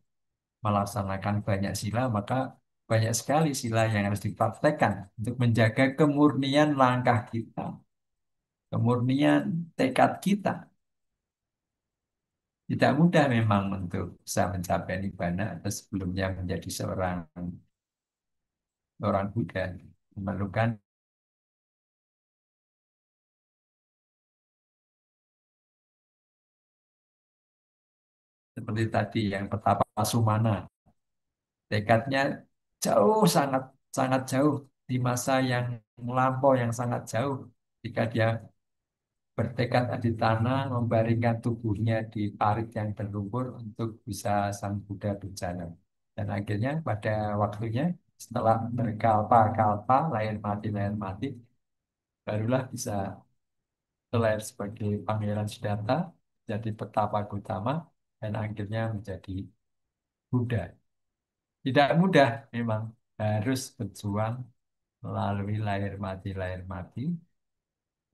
melaksanakan banyak sila, maka banyak sekali sila yang harus dipraktekkan untuk menjaga kemurnian langkah kita, kemurnian tekad kita. Tidak mudah memang untuk bisa mencapai nibbana atau sebelumnya menjadi seorang orang Buddha, memerlukan seperti tadi yang petapa Sumana, tekadnya jauh, sangat sangat jauh di masa yang melampau, yang sangat jauh. Jika dia bertekad aditana membaringkan tubuhnya di parit yang berlumpur untuk bisa Sang Buddha berjalan. Dan akhirnya pada waktunya setelah berkalpa-kalpa, lahir mati, barulah bisa terlahir sebagai Pangeran Siddhartha, jadi petapa Gautama, dan akhirnya menjadi Buddha. Tidak mudah memang, harus berjuang melalui lahir mati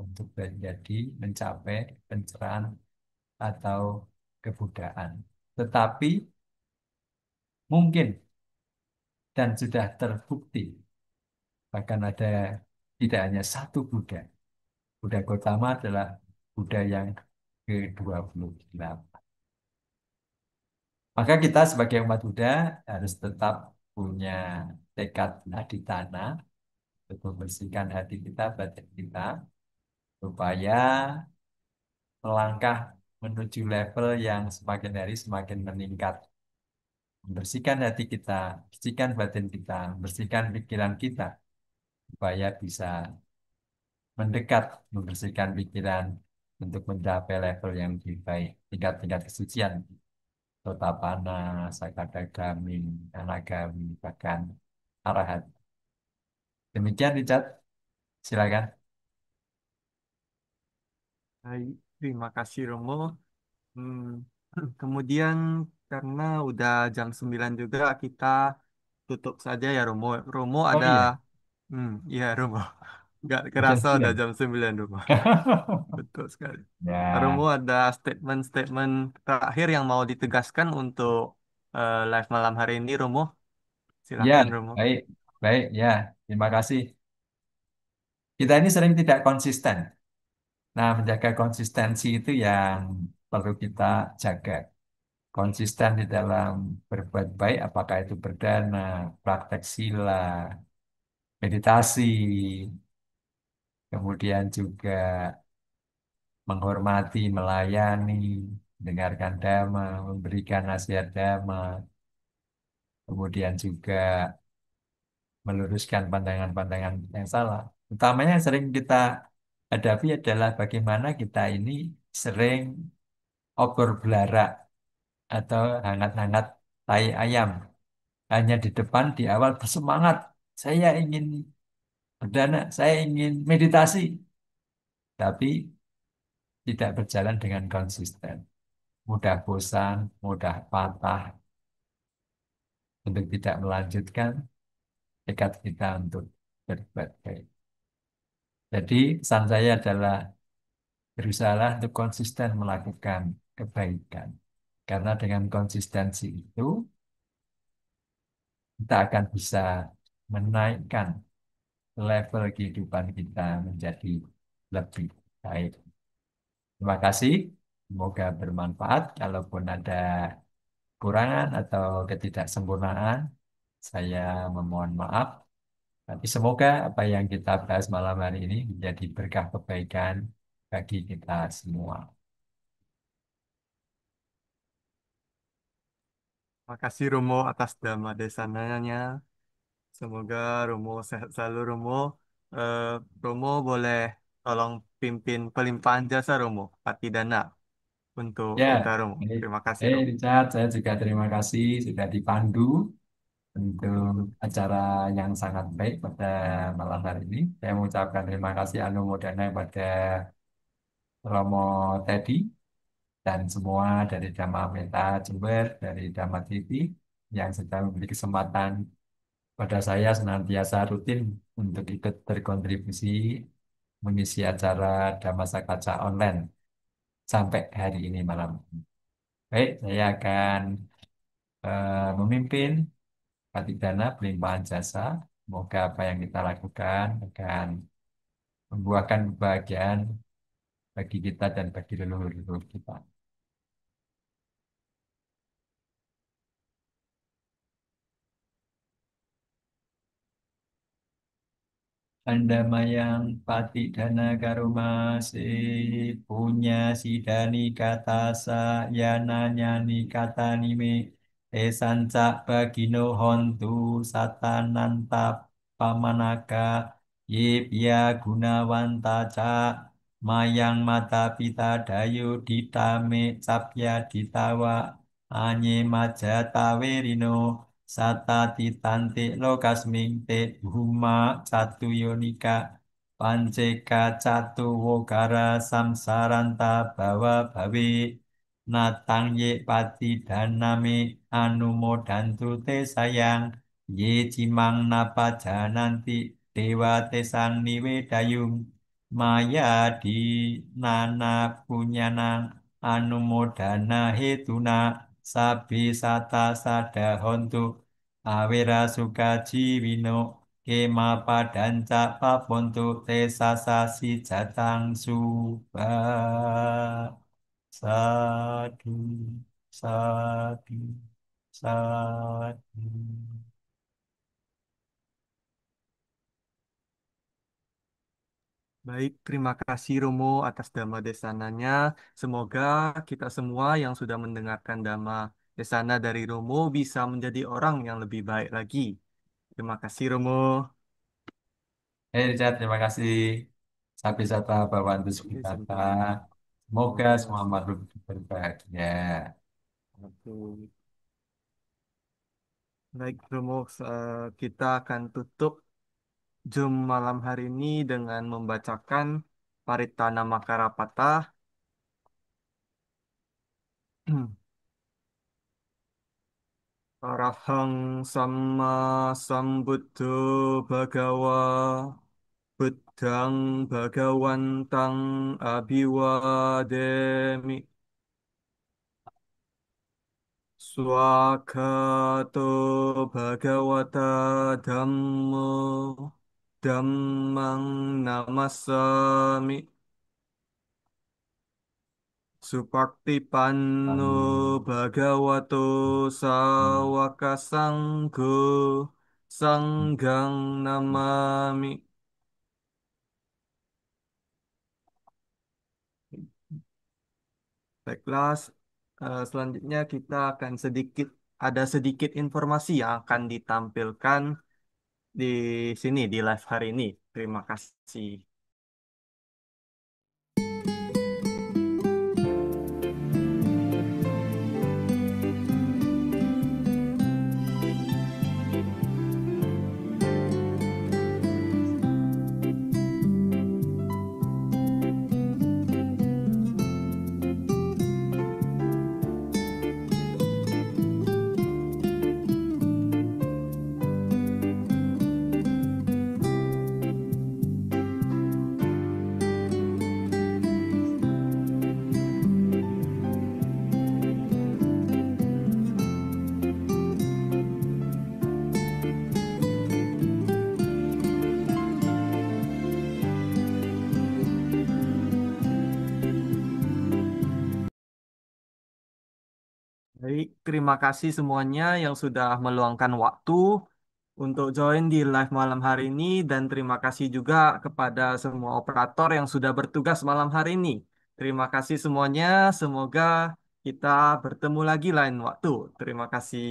untuk menjadi mencapai pencerahan atau kebudayaan. Tetapi mungkin dan sudah terbukti, bahkan ada tidak hanya satu Buddha. Buddha Gautama adalah Buddha yang ke-28. Maka kita sebagai umat Buddha harus tetap punya tekad aditana untuk membersihkan hati kita, batin kita, supaya melangkah menuju level yang semakin hari semakin meningkat. Membersihkan hati kita, bersihkan batin kita, bersihkan pikiran kita, supaya bisa mendekat, membersihkan pikiran untuk mencapai level yang lebih baik, tingkat-tingkat kesucian, Sotapana, Sakadagami, Anagami, bahkan Arahat. Demikian, Richard. Silakan. Baik, terima kasih, Romo. Hmm, kemudian karena udah jam 9 juga, kita tutup saja ya, Romo. Romo Oh ada, iya, iya, Romo. Nggak jam kerasa udah 9. jam 9, Romo. Betul sekali. Romo Ya, ada statement-statement terakhir yang mau ditegaskan untuk live malam hari ini, Romo. ya, Silakan, Romo. baik, baik, ya. Terima kasih. Kita ini sering tidak konsisten. Nah, menjaga konsistensi itu yang perlu kita jaga. Konsisten di dalam berbuat baik, apakah itu berdana, praktek sila, meditasi, kemudian juga menghormati, melayani, mendengarkan dhamma, memberikan nasihat dhamma, kemudian juga meluruskan pandangan-pandangan yang salah. Utamanya yang sering kita hadapi adalah bagaimana kita ini sering obor belarak atau hangat-hangat tai ayam. Hanya di depan, di awal bersemangat. Saya ingin berdana, saya ingin meditasi. Tapi tidak berjalan dengan konsisten. Mudah bosan, mudah patah, untuk tidak melanjutkan tekad kita untuk berbuat baik. Jadi pesan saya adalah berusahalah untuk konsisten melakukan kebaikan. Karena dengan konsistensi itu kita akan bisa menaikkan level kehidupan kita menjadi lebih baik. Terima kasih. Semoga bermanfaat. Kalaupun ada kekurangan atau ketidaksempurnaan, saya memohon maaf. Tapi semoga apa yang kita bahas malam hari ini menjadi berkah kebaikan bagi kita semua. Makasih Romo atas dhamma desananya. Semoga Romo sehat selalu Romo. Eh, Romo boleh tolong pimpin pelimpahan jasa Romo, Pati Dana untuk Ya, kita Romo. Terima kasih Romo. Richard, saya juga terima kasih sudah dipandu untuk acara yang sangat baik pada malam hari ini. Saya mengucapkan terima kasih anumodana kepada Romo Teddy dan semua dari Dhamma Meta Jember, dari Dhamma TV yang sedang memberi kesempatan pada saya senantiasa rutin untuk ikut berkontribusi mengisi acara Dhamma Sakaca online sampai hari ini malam. Baik, saya akan memimpin Dana pelimpahan jasa. Semoga apa yang kita lakukan akan membuahkan kebahagiaan bagi kita dan bagi leluhur-leluhur kita. Anda mayang pati dana karumase punya sidani kata yana nyani kata nime esanca bagino hontu satananta pamanaka yipya gunawanta ca mayang mata pita dayu ditame capya ditawa anye majata werino Sata titante lokasming te huma catu yonika panceka catu wokara samsaranta bawa bawe natang ye pati daname anumodantu te sayang ye cimang napa jananti dewa te sang niwe dayung maya di nana punyanang anumodana hetuna sabi sata sada hontu awira suka jiwino kema padanca papontu te sasasi jatang suba sadu sadu sadu. Baik, terima kasih Romo atas Dhamma Desananya. Semoga kita semua yang sudah mendengarkan Dhamma Desana dari Romo bisa menjadi orang yang lebih baik lagi. Terima kasih Romo. Richard, terima kasih. Sapi sata bawantu Oke, sukata. sampai Semoga semoga semua makhluk berbahagia. satu. Baik Romo, kita akan tutup Zoom malam hari ini dengan membacakan Paritana Makarapata. Arahang sama sambuddho bhagawa buddhang bhagawantang abhiwademi swakato bhagawata dhammo dhammang namassami Supakti panno bhagavato sawaka sanggo sanggang namami. Baiklah, selanjutnya kita akan ada sedikit informasi yang akan ditampilkan di sini di live hari ini. Terima kasih. Baik, terima kasih semuanya yang sudah meluangkan waktu untuk join di live malam hari ini dan terima kasih juga kepada semua operator yang sudah bertugas malam hari ini. Terima kasih semuanya, semoga kita bertemu lagi lain waktu. Terima kasih.